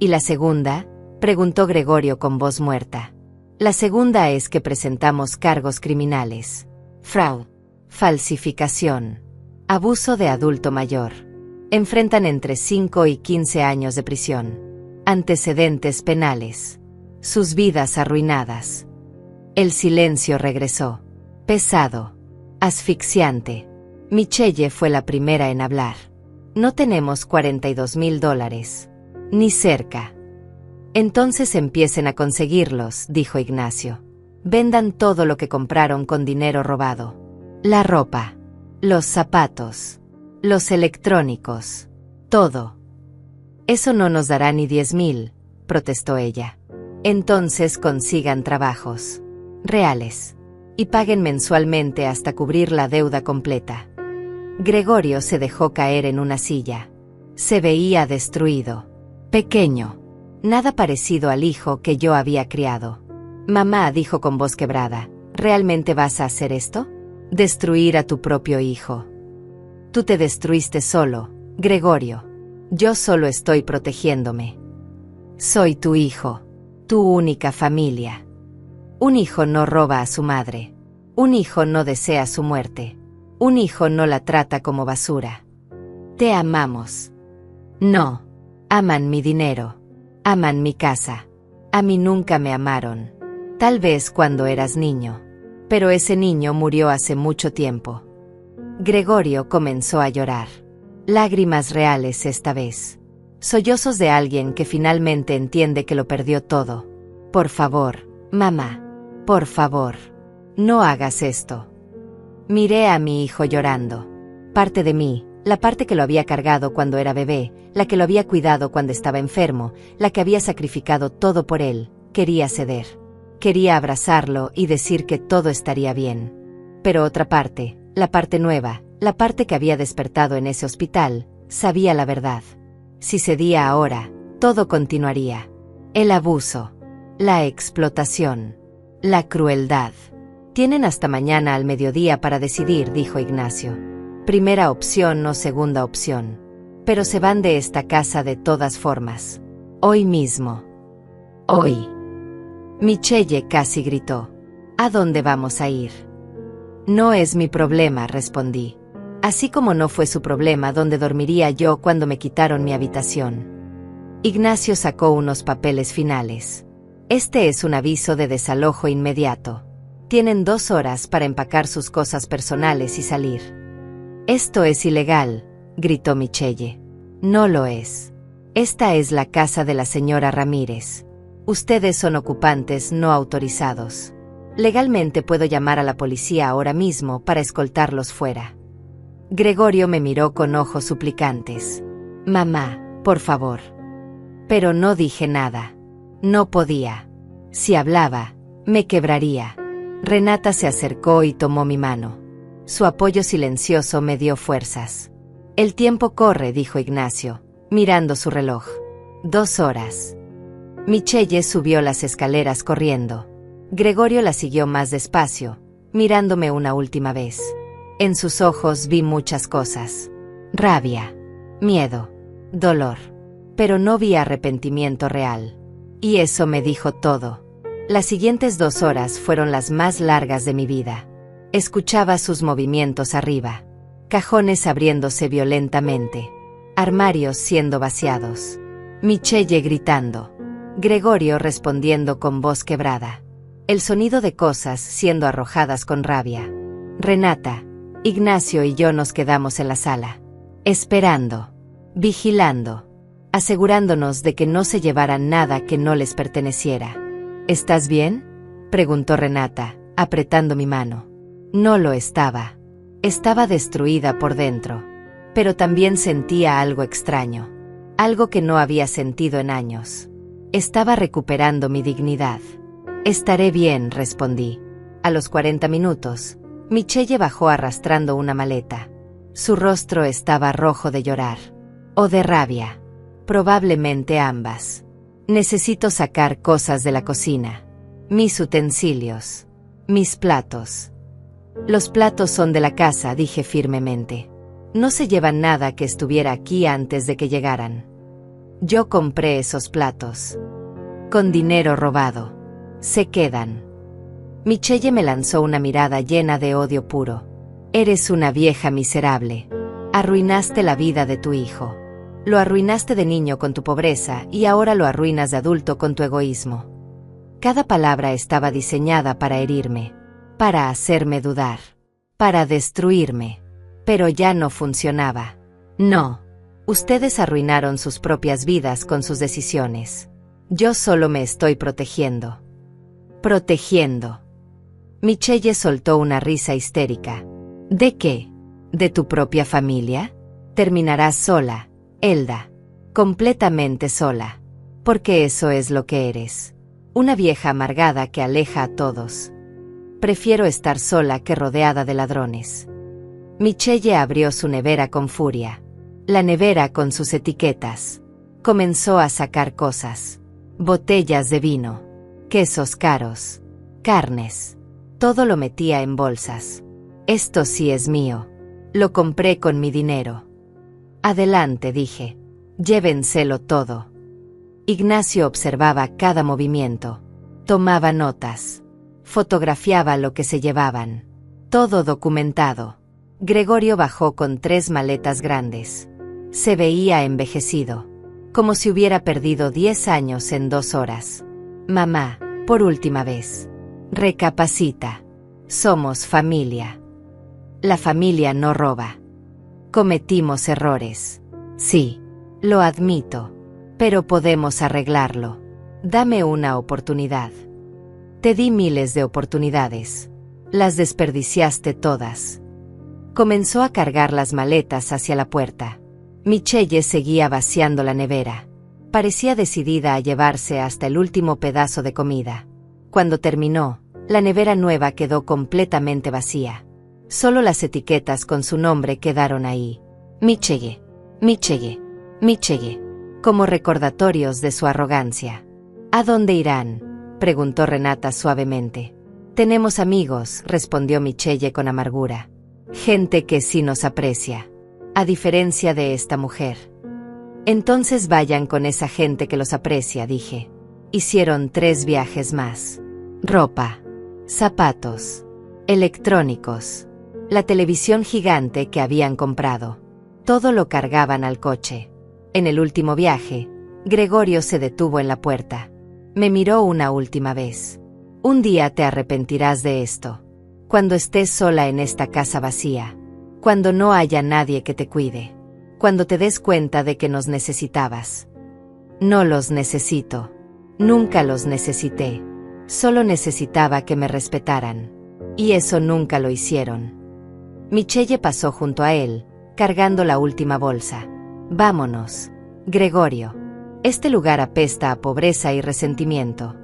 ¿Y la segunda?, preguntó Gregorio con voz muerta. La segunda es que presentamos cargos criminales. Fraude, falsificación, abuso de adulto mayor. Enfrentan entre 5 y 15 años de prisión. Antecedentes penales. Sus vidas arruinadas. El silencio regresó. Pesado. Asfixiante. Michelle fue la primera en hablar. No tenemos $42,000. Ni cerca. Entonces empiecen a conseguirlos, dijo Ignacio. Vendan todo lo que compraron con dinero robado. La ropa. Los zapatos. Los electrónicos. Todo. Eso no nos dará ni 10,000, protestó ella. Entonces consigan trabajos reales y paguen mensualmente hasta cubrir la deuda completa. Gregorio se dejó caer en una silla. Se veía destruido. Pequeño. Nada parecido al hijo que yo había criado. Mamá dijo con voz quebrada, ¿realmente vas a hacer esto? Destruir a tu propio hijo. Tú te destruiste solo, Gregorio. Yo solo estoy protegiéndome. Soy tu hijo, tu única familia. Un hijo no roba a su madre. Un hijo no desea su muerte. Un hijo no la trata como basura. Te amamos. No. Aman mi dinero. Aman mi casa. A mí nunca me amaron. Tal vez cuando eras niño. Pero ese niño murió hace mucho tiempo. Gregorio comenzó a llorar. Lágrimas reales esta vez. Sollozos de alguien que finalmente entiende que lo perdió todo. Por favor, mamá. Por favor. No hagas esto. Miré a mi hijo llorando. Parte de mí, la parte que lo había cargado cuando era bebé, la que lo había cuidado cuando estaba enfermo, la que había sacrificado todo por él, quería ceder. Quería abrazarlo y decir que todo estaría bien. Pero otra parte, la parte nueva, la parte que había despertado en ese hospital, sabía la verdad. Si cedía ahora, todo continuaría. El abuso, la explotación, la crueldad. Tienen hasta mañana al mediodía para decidir, dijo Ignacio. Primera opción o segunda opción. Pero se van de esta casa de todas formas. Hoy mismo. Hoy. Michelle casi gritó. ¿A dónde vamos a ir? No es mi problema, respondí. Así como no fue su problema dónde dormiría yo cuando me quitaron mi habitación. Ignacio sacó unos papeles finales. Este es un aviso de desalojo inmediato. Tienen 2 horas para empacar sus cosas personales y salir. Esto es ilegal, gritó Michelle. No lo es. Esta es la casa de la señora Ramírez. Ustedes son ocupantes no autorizados. Legalmente puedo llamar a la policía ahora mismo para escoltarlos fuera. Gregorio me miró con ojos suplicantes. Mamá, por favor. Pero no dije nada. No podía. Si hablaba, me quebraría. Renata se acercó y tomó mi mano. Su apoyo silencioso me dio fuerzas. El tiempo corre, dijo Ignacio, mirando su reloj. 2 horas. Michelle subió las escaleras corriendo. Gregorio la siguió más despacio, mirándome una última vez. En sus ojos vi muchas cosas. Rabia, miedo, dolor. Pero no vi arrepentimiento real. Y eso me dijo todo. Las siguientes 2 horas fueron las más largas de mi vida. Escuchaba sus movimientos arriba. Cajones abriéndose violentamente. Armarios siendo vaciados. Michelle gritando. Gregorio respondiendo con voz quebrada. El sonido de cosas siendo arrojadas con rabia. Renata, Ignacio y yo nos quedamos en la sala. Esperando. Vigilando. Asegurándonos de que no se llevaran nada que no les perteneciera. ¿Estás bien?, preguntó Renata, apretando mi mano. No lo estaba. Estaba destruida por dentro. Pero también sentía algo extraño. Algo que no había sentido en años. Estaba recuperando mi dignidad. Estaré bien, respondí. A los 40 minutos, Michelle bajó arrastrando una maleta. Su rostro estaba rojo de llorar. O de rabia. Probablemente ambas. Necesito sacar cosas de la cocina. Mis utensilios. Mis platos. Los platos son de la casa, dije firmemente. No se llevan nada que estuviera aquí antes de que llegaran. Yo compré esos platos. Con dinero robado. Se quedan. Michelle me lanzó una mirada llena de odio puro. Eres una vieja miserable. Arruinaste la vida de tu hijo. Lo arruinaste de niño con tu pobreza y ahora lo arruinas de adulto con tu egoísmo. Cada palabra estaba diseñada para herirme, para hacerme dudar, para destruirme. Pero ya no funcionaba. No. Ustedes arruinaron sus propias vidas con sus decisiones. Yo solo me estoy protegiendo. Protegiendo. Michelle soltó una risa histérica. ¿De qué? ¿De tu propia familia? Terminarás sola, Elda. Completamente sola. Porque eso es lo que eres. Una vieja amargada que aleja a todos. Prefiero estar sola que rodeada de ladrones. Michelle abrió su nevera con furia. La nevera con sus etiquetas. Comenzó a sacar cosas. Botellas de vino. Quesos caros. Carnes. Todo lo metía en bolsas. Esto sí es mío. Lo compré con mi dinero. Adelante, dije. Llévenselo todo. Ignacio observaba cada movimiento. Tomaba notas. Fotografiaba lo que se llevaban. Todo documentado. Gregorio bajó con 3 maletas grandes. Se veía envejecido. Como si hubiera perdido 10 años en 2 horas. Mamá, por última vez. Recapacita. Somos familia. La familia no roba. Cometimos errores. Sí, lo admito. Pero podemos arreglarlo. Dame una oportunidad. Te di miles de oportunidades. Las desperdiciaste todas. Comenzó a cargar las maletas hacia la puerta. Michelle seguía vaciando la nevera. Parecía decidida a llevarse hasta el último pedazo de comida. Cuando terminó, la nevera nueva quedó completamente vacía. Solo las etiquetas con su nombre quedaron ahí. Michelle, Michelle, Michelle. Como recordatorios de su arrogancia. ¿A dónde irán?, preguntó Renata suavemente. Tenemos amigos, respondió Michelle con amargura. Gente que sí nos aprecia. A diferencia de esta mujer. Entonces vayan con esa gente que los aprecia, dije. Hicieron 3 viajes más. Ropa. Zapatos. Electrónicos. La televisión gigante que habían comprado. Todo lo cargaban al coche. En el último viaje, Gregorio se detuvo en la puerta. Me miró una última vez. Un día te arrepentirás de esto. Cuando estés sola en esta casa vacía. Cuando no haya nadie que te cuide. Cuando te des cuenta de que nos necesitabas. No los necesito. Nunca los necesité. Solo necesitaba que me respetaran. Y eso nunca lo hicieron. Michelle pasó junto a él, cargando la última bolsa. Vámonos, Gregorio. Este lugar apesta a pobreza y resentimiento.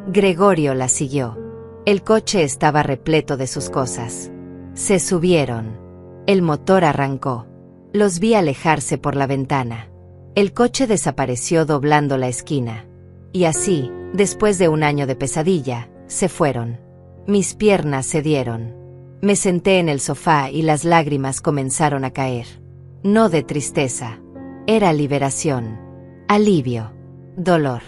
Gregorio la siguió. El coche estaba repleto de sus cosas. Se subieron. El motor arrancó. Los vi alejarse por la ventana. El coche desapareció doblando la esquina. Y así, después de un año de pesadilla, se fueron. Mis piernas cedieron. Me senté en el sofá y las lágrimas comenzaron a caer. No de tristeza. Era liberación. Alivio. Dolor.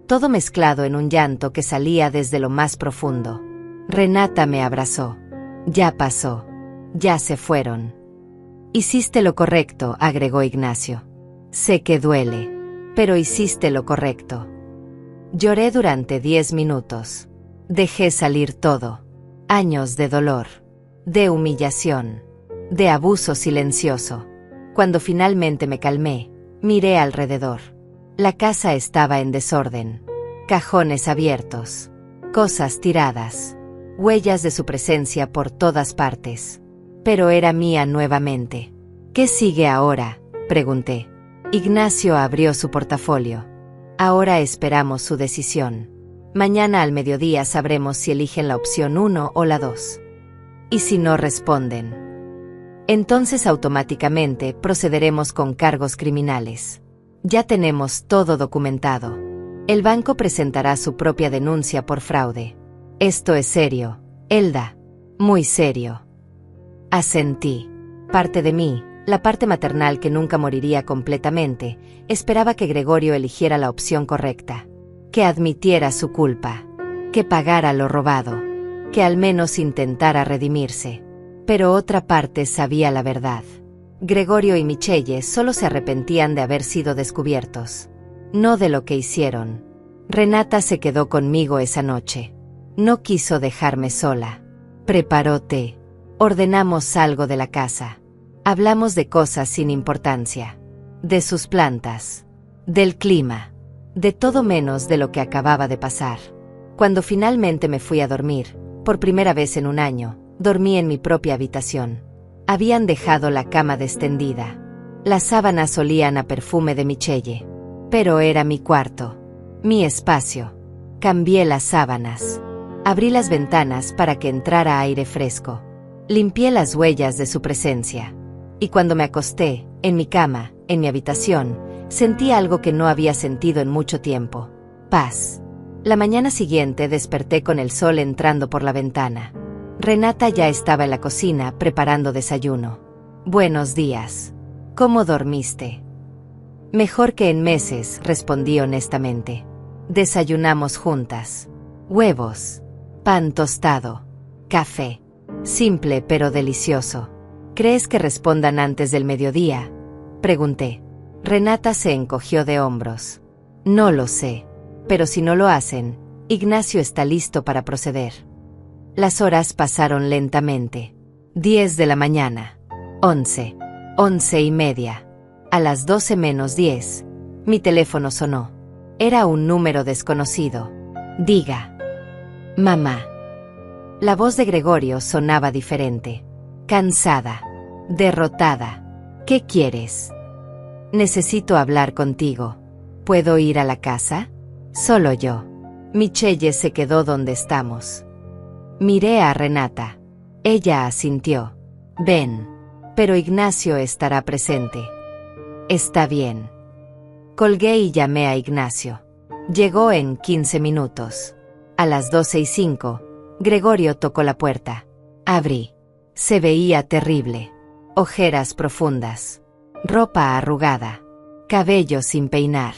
Todo mezclado en un llanto que salía desde lo más profundo. Renata me abrazó. Ya pasó. Ya se fueron. Hiciste lo correcto, agregó Ignacio. Sé que duele. Pero hiciste lo correcto. Lloré durante 10 minutos. Dejé salir todo. Años de dolor. De humillación. De abuso silencioso. Cuando finalmente me calmé, miré alrededor. La casa estaba en desorden. Cajones abiertos. Cosas tiradas. Huellas de su presencia por todas partes. Pero era mía nuevamente. ¿Qué sigue ahora?, pregunté. Ignacio abrió su portafolio. Ahora esperamos su decisión. Mañana al mediodía sabremos si eligen la opción 1 o la 2. ¿Y si no responden? Entonces automáticamente procederemos con cargos criminales. Ya tenemos todo documentado. El banco presentará su propia denuncia por fraude. Esto es serio, Elda. Muy serio. Asentí. Parte de mí, la parte maternal que nunca moriría completamente, esperaba que Gregorio eligiera la opción correcta. Que admitiera su culpa. que pagara lo robado, que al menos intentara redimirse. Pero otra parte sabía la verdad. Gregorio y Michelle solo se arrepentían de haber sido descubiertos, no de lo que hicieron. Renata se quedó conmigo esa noche. No quiso dejarme sola. Preparó té. Ordenamos algo de la casa. Hablamos de cosas sin importancia. De sus plantas. Del clima. De todo menos de lo que acababa de pasar. Cuando finalmente me fui a dormir, por primera vez en un año, dormí en mi propia habitación. Habían dejado la cama extendida. Las sábanas olían a perfume de Michelle. Pero era mi cuarto. Mi espacio. Cambié las sábanas. Abrí las ventanas para que entrara aire fresco. Limpié las huellas de su presencia. Y cuando me acosté, en mi cama, en mi habitación, sentí algo que no había sentido en mucho tiempo. Paz. La mañana siguiente desperté con el sol entrando por la ventana. Renata ya estaba en la cocina preparando desayuno. Buenos días. ¿Cómo dormiste? Mejor que en meses, respondí honestamente. Desayunamos juntas. Huevos. Pan tostado. Café. Simple pero delicioso. ¿Crees que respondan antes del mediodía? Pregunté. Renata se encogió de hombros. No lo sé. Pero si no lo hacen, Ignacio está listo para proceder. Las horas pasaron lentamente. 10 de la mañana. 11. 11:30. A las 12 menos 10, mi teléfono sonó. Era un número desconocido. Diga. Mamá. La voz de Gregorio sonaba diferente. Cansada. Derrotada. ¿Qué quieres? Necesito hablar contigo. ¿Puedo ir a la casa? Solo yo. Michelle se quedó donde estamos. Miré a Renata. Ella asintió. Ven. Pero Ignacio estará presente. Está bien. Colgué y llamé a Ignacio. Llegó en 15 minutos. A las 12:05, Gregorio tocó la puerta. Abrí. Se veía terrible. Ojeras profundas. Ropa arrugada. Cabello sin peinar.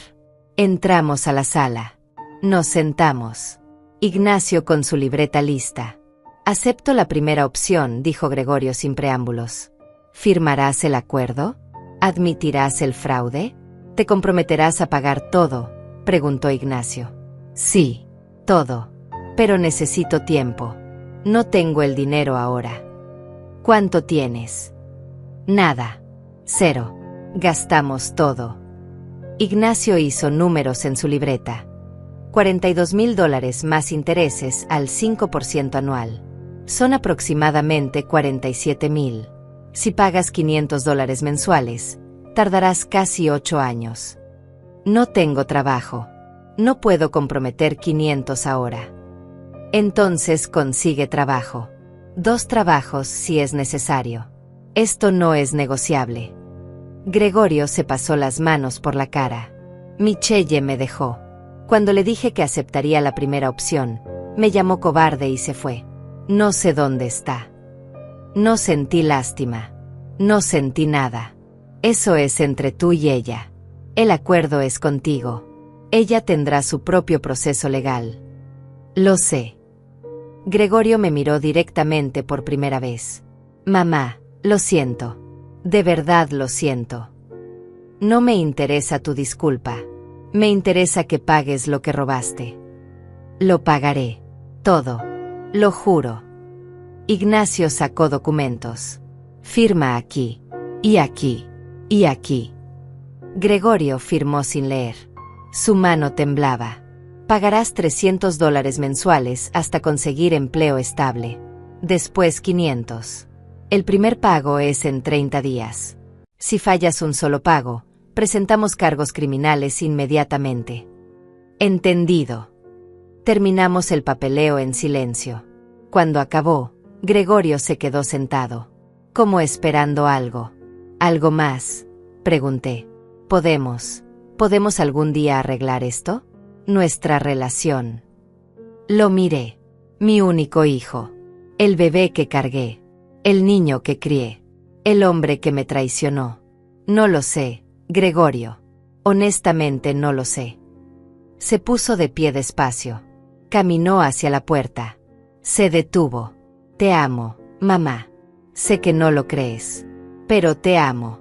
Entramos a la sala. Nos sentamos. Ignacio con su libreta lista. Acepto la primera opción, dijo Gregorio sin preámbulos. ¿Firmarás el acuerdo? ¿Admitirás el fraude? ¿Te comprometerás a pagar todo?, preguntó Ignacio. Sí, todo. Pero necesito tiempo. No tengo el dinero ahora. ¿Cuánto tienes? Nada. 0. Gastamos todo. Ignacio hizo números en su libreta. $42,000 más intereses al 5% anual. Son aproximadamente 47,000. Si pagas $500 mensuales, tardarás casi 8 años. No tengo trabajo. No puedo comprometer 500 ahora. Entonces consigue trabajo. 2 trabajos si es necesario. Esto no es negociable. Gregorio se pasó las manos por la cara. Michelle me dejó. Cuando le dije que aceptaría la primera opción, me llamó cobarde y se fue. No sé dónde está. No sentí lástima. No sentí nada. Eso es entre tú y ella. El acuerdo es contigo. Ella tendrá su propio proceso legal. Lo sé. Gregorio me miró directamente por primera vez. Mamá, lo siento. De verdad lo siento. No me interesa tu disculpa. Me interesa que pagues lo que robaste. Lo pagaré. Todo. Lo juro. Ignacio sacó documentos. Firma aquí. Y aquí. Y aquí. Gregorio firmó sin leer. Su mano temblaba. Pagarás $300 mensuales hasta conseguir empleo estable. Después 500. El primer pago es en 30 días. Si fallas un solo pago, presentamos cargos criminales inmediatamente. Entendido. Terminamos el papeleo en silencio. Cuando acabó, Gregorio se quedó sentado, como esperando algo. ¿Algo más?, pregunté. ¿Podemos algún día arreglar esto? Nuestra relación. Lo miré. Mi único hijo. El bebé que cargué. El niño que crié. El hombre que me traicionó. No lo sé, Gregorio. Honestamente no lo sé. Se puso de pie despacio. Caminó hacia la puerta. Se detuvo. Te amo, mamá. Sé que no lo crees. Pero te amo.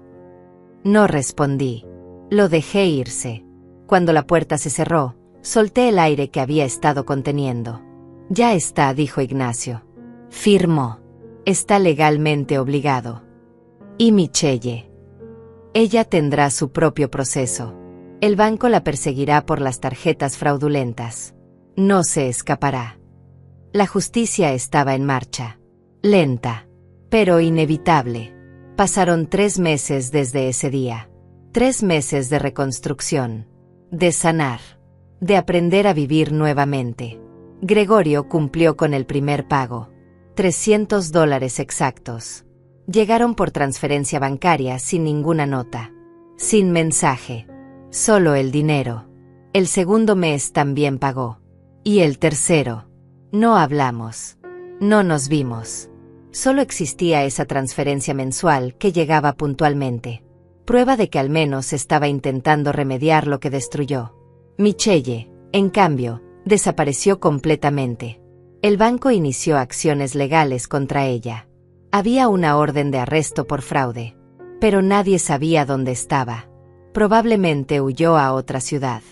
No respondí. Lo dejé irse. Cuando la puerta se cerró, solté el aire que había estado conteniendo. Ya está, dijo Ignacio. Firmó. Está legalmente obligado. ¿Y Michelle? Ella tendrá su propio proceso. El banco la perseguirá por las tarjetas fraudulentas. No se escapará. La justicia estaba en marcha. Lenta, pero inevitable. Pasaron 3 meses desde ese día. 3 meses de reconstrucción, de sanar, de aprender a vivir nuevamente. Gregorio cumplió con el primer pago. $300 exactos. Llegaron por transferencia bancaria sin ninguna nota. Sin mensaje. Solo el dinero. El segundo mes también pagó. Y el tercero. No hablamos. No nos vimos. Solo existía esa transferencia mensual que llegaba puntualmente. Prueba de que al menos estaba intentando remediar lo que destruyó. Michelle, en cambio, desapareció completamente. El banco inició acciones legales contra ella. Había una orden de arresto por fraude. Pero nadie sabía dónde estaba. Probablemente huyó a otra ciudad.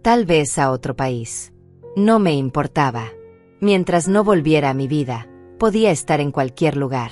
Tal vez a otro país. No me importaba. Mientras no volviera a mi vida, podía estar en cualquier lugar.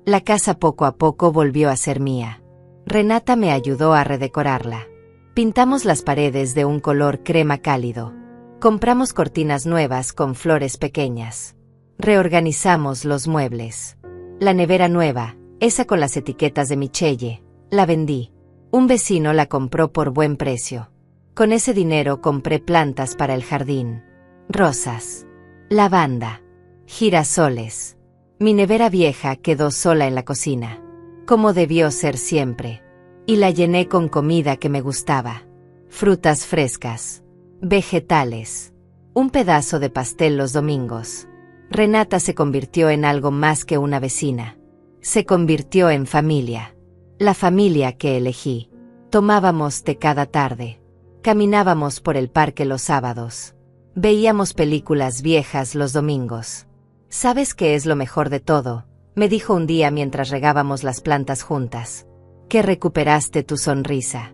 La casa poco a poco volvió a ser mía. Renata me ayudó a redecorarla. Pintamos las paredes de un color crema cálido. Compramos cortinas nuevas con flores pequeñas. Reorganizamos los muebles. La nevera nueva, esa con las etiquetas de Michelle, la vendí. Un vecino la compró por buen precio. Con ese dinero compré plantas para el jardín. Rosas. Lavanda. Girasoles. Mi nevera vieja quedó sola en la cocina. Como debió ser siempre. Y la llené con comida que me gustaba. Frutas frescas. Vegetales. Un pedazo de pastel los domingos. Renata se convirtió en algo más que una vecina. Se convirtió en familia. La familia que elegí. Tomábamos té cada tarde. Caminábamos por el parque los sábados. Veíamos películas viejas los domingos. ¿Sabes qué es lo mejor de todo?, me dijo un día mientras regábamos las plantas juntas. Que recuperaste tu sonrisa.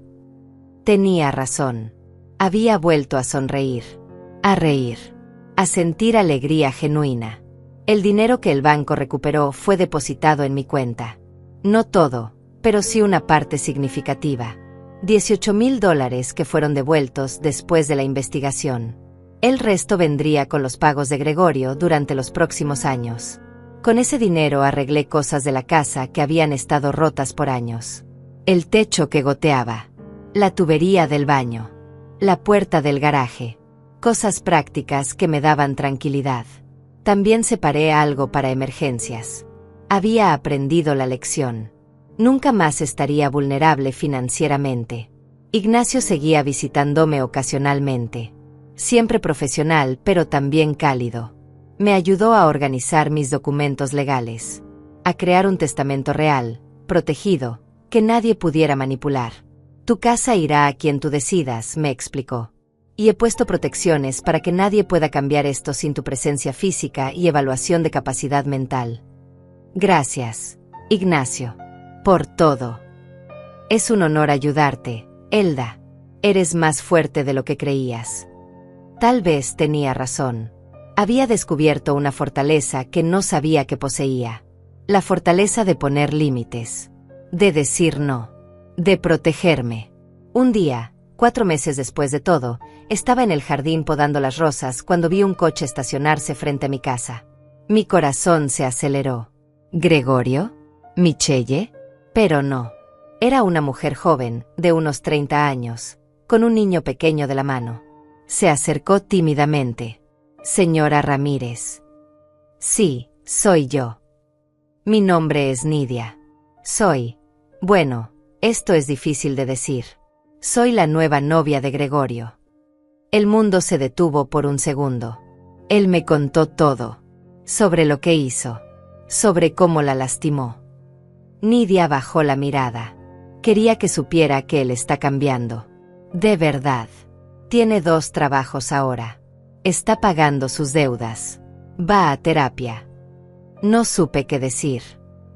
Tenía razón. Había vuelto a sonreír. A reír. A sentir alegría genuina. El dinero que el banco recuperó fue depositado en mi cuenta. No todo, pero sí una parte significativa. $18,000 que fueron devueltos después de la investigación. El resto vendría con los pagos de Gregorio durante los próximos años. Con ese dinero arreglé cosas de la casa que habían estado rotas por años. El techo que goteaba. La tubería del baño. La puerta del garaje. Cosas prácticas que me daban tranquilidad. También separé algo para emergencias. Había aprendido la lección. Nunca más estaría vulnerable financieramente. Ignacio seguía visitándome ocasionalmente. Siempre profesional, pero también cálido. Me ayudó a organizar mis documentos legales. A crear un testamento real, protegido, que nadie pudiera manipular. Tu casa irá a quien tú decidas, me explicó. Y he puesto protecciones para que nadie pueda cambiar esto sin tu presencia física y evaluación de capacidad mental. Gracias, Ignacio, por todo. Es un honor ayudarte, Elda. Eres más fuerte de lo que creías. Tal vez tenía razón. Había descubierto una fortaleza que no sabía que poseía. La fortaleza de poner límites. De decir no. De protegerme. Un día, 4 meses después de todo, estaba en el jardín podando las rosas cuando vi un coche estacionarse frente a mi casa. Mi corazón se aceleró. ¿Gregorio? ¿Michelle? Pero no. Era una mujer joven, de unos 30 años, con un niño pequeño de la mano. Se acercó tímidamente. Señora Ramírez. Sí, soy yo. Mi nombre es Nidia. Bueno, esto es difícil de decir. Soy la nueva novia de Gregorio. El mundo se detuvo por un segundo. Él me contó todo. Sobre lo que hizo. Sobre cómo la lastimó. Nidia bajó la mirada. Quería que supiera que él está cambiando. De verdad. Tiene 2 trabajos ahora. Está pagando sus deudas. Va a terapia. No supe qué decir.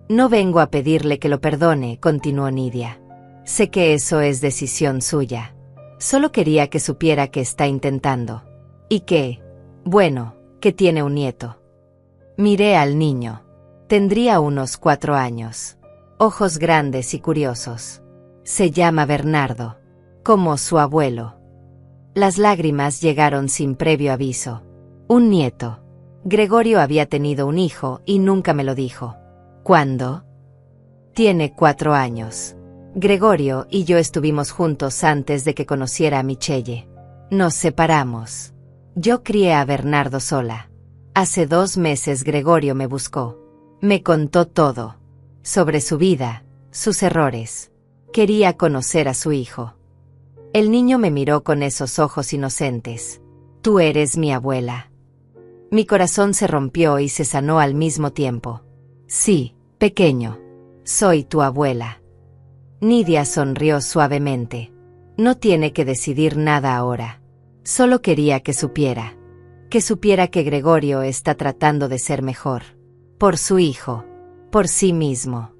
No vengo a pedirle que lo perdone, continuó Nidia. Sé que eso es decisión suya. Solo quería que supiera que está intentando. Y que, bueno, que tiene un nieto. Miré al niño. Tendría unos 4 años. Ojos grandes y curiosos. Se llama Bernardo, como su abuelo. Las lágrimas llegaron sin previo aviso. Un nieto. Gregorio había tenido un hijo y nunca me lo dijo. ¿Cuándo? Tiene 4 años. Gregorio y yo estuvimos juntos antes de que conociera a Michelle. Nos separamos. Yo crié a Bernardo sola. Hace 2 meses Gregorio me buscó. Me contó todo. Sobre su vida, sus errores. Quería conocer a su hijo. El niño me miró con esos ojos inocentes. Tú eres mi abuela. Mi corazón se rompió y se sanó al mismo tiempo. Sí, pequeño. Soy tu abuela. Nidia sonrió suavemente. No tiene que decidir nada ahora. Solo quería que supiera. Que supiera que Gregorio está tratando de ser mejor. Por su hijo. Por sí mismo.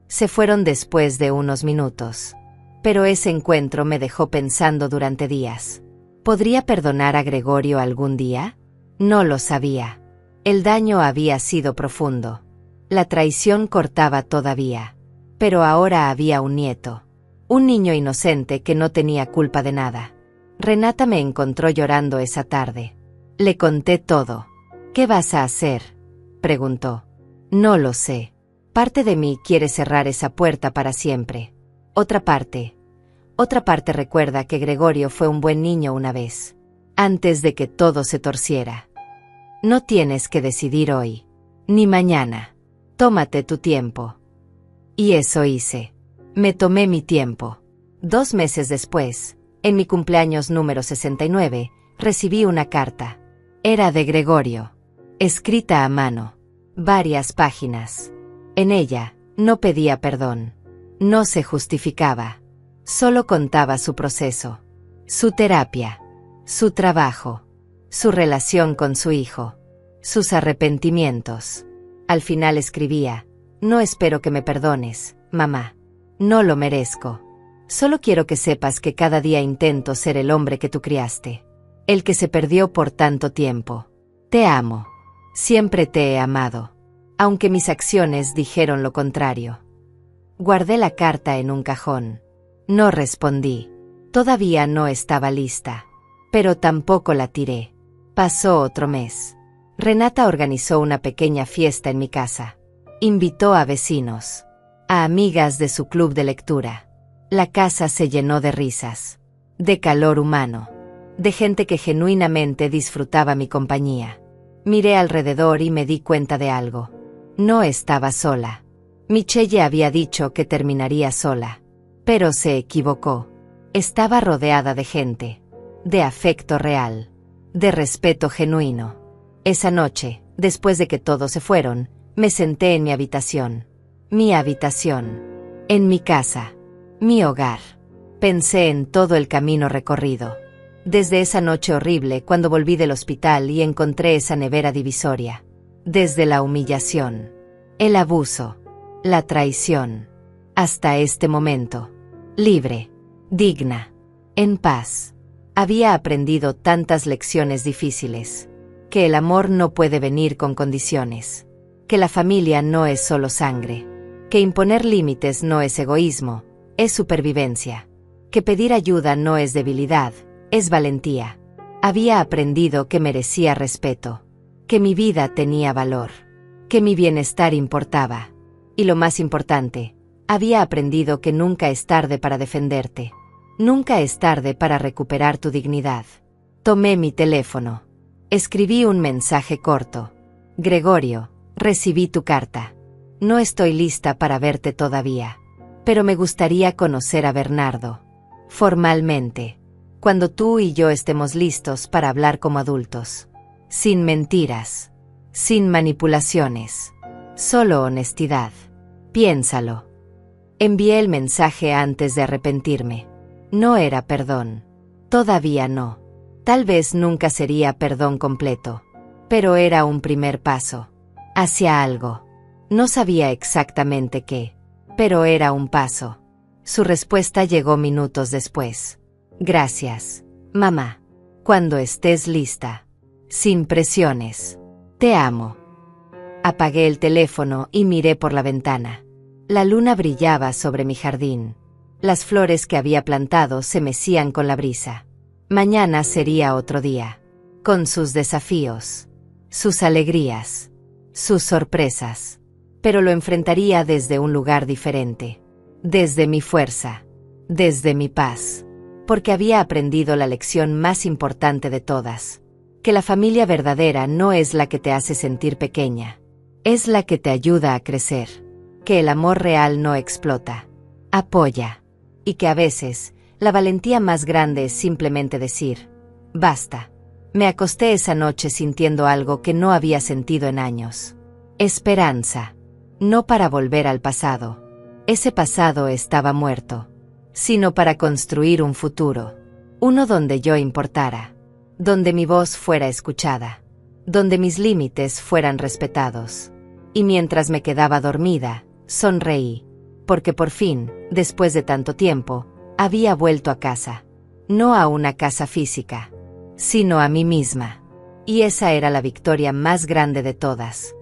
Se fueron después de unos minutos. Pero ese encuentro me dejó pensando durante días. ¿Podría perdonar a Gregorio algún día? No lo sabía. El daño había sido profundo. La traición cortaba todavía. Pero ahora había un nieto. Un niño inocente que no tenía culpa de nada. Renata me encontró llorando esa tarde. Le conté todo. ¿Qué vas a hacer?, preguntó. No lo sé. Parte de mí quiere cerrar esa puerta para siempre. Otra parte recuerda que Gregorio fue un buen niño una vez. Antes de que todo se torciera. No tienes que decidir hoy. Ni mañana. Tómate tu tiempo. Y eso hice. Me tomé mi tiempo. 2 meses después, en mi cumpleaños número 69, recibí una carta. Era de Gregorio. Escrita a mano. Varias páginas. En ella, no pedía perdón. No se justificaba. Solo contaba su proceso. Su terapia. Su trabajo. Su relación con su hijo. Sus arrepentimientos. Al final escribía: no espero que me perdones, mamá. No lo merezco. Solo quiero que sepas que cada día intento ser el hombre que tú criaste. El que se perdió por tanto tiempo. Te amo. Siempre te he amado. Aunque mis acciones dijeron lo contrario. Guardé la carta en un cajón. No respondí. Todavía no estaba lista. Pero tampoco la tiré. Pasó otro mes. Renata organizó una pequeña fiesta en mi casa. Invitó a vecinos. A amigas de su club de lectura. La casa se llenó de risas. De calor humano. De gente que genuinamente disfrutaba mi compañía. Miré alrededor y me di cuenta de algo. No estaba sola. Michelle había dicho que terminaría sola. Pero se equivocó. Estaba rodeada de gente. De afecto real. De respeto genuino. Esa noche, después de que todos se fueron, me senté en mi habitación. Mi habitación. En mi casa. Mi hogar. Pensé en todo el camino recorrido. Desde esa noche horrible cuando volví del hospital y encontré esa nevera divisoria. Desde la humillación. El abuso. La traición. Hasta este momento. Libre. Digna. En paz. Había aprendido tantas lecciones difíciles. Que el amor no puede venir con condiciones. Que la familia no es solo sangre. Que imponer límites no es egoísmo, es supervivencia. Que pedir ayuda no es debilidad, es valentía. Había aprendido que merecía respeto. Que mi vida tenía valor. Que mi bienestar importaba. Y lo más importante, había aprendido que nunca es tarde para defenderte. Nunca es tarde para recuperar tu dignidad. Tomé mi teléfono. Escribí un mensaje corto. Gregorio, recibí tu carta. No estoy lista para verte todavía. Pero me gustaría conocer a Bernardo. Formalmente. Cuando tú y yo estemos listos para hablar como adultos. Sin mentiras. Sin manipulaciones. Solo honestidad. Piénsalo. Envié el mensaje antes de arrepentirme. No era perdón. Todavía no. Tal vez nunca sería perdón completo, pero era un primer paso hacia algo. No sabía exactamente qué, pero era un paso. Su respuesta llegó minutos después. Gracias, mamá. Cuando estés lista. Sin presiones. Te amo. Apagué el teléfono y miré por la ventana. La luna brillaba sobre mi jardín. Las flores que había plantado se mecían con la brisa. Mañana sería otro día. Con sus desafíos, sus alegrías, sus sorpresas. Pero lo enfrentaría desde un lugar diferente. Desde mi fuerza. Desde mi paz. Porque había aprendido la lección más importante de todas. Que la familia verdadera no es la que te hace sentir pequeña. Es la que te ayuda a crecer. Que el amor real no explota. Apoya. Y que a veces, la valentía más grande es simplemente decir, basta. Me acosté esa noche sintiendo algo que no había sentido en años. Esperanza. No para volver al pasado. Ese pasado estaba muerto. Sino para construir un futuro. Uno donde yo importara. Donde mi voz fuera escuchada. Donde mis límites fueran respetados. Y mientras me quedaba dormida, sonreí. Porque por fin, después de tanto tiempo, había vuelto a casa. No a una casa física, sino a mí misma. Y esa era la victoria más grande de todas.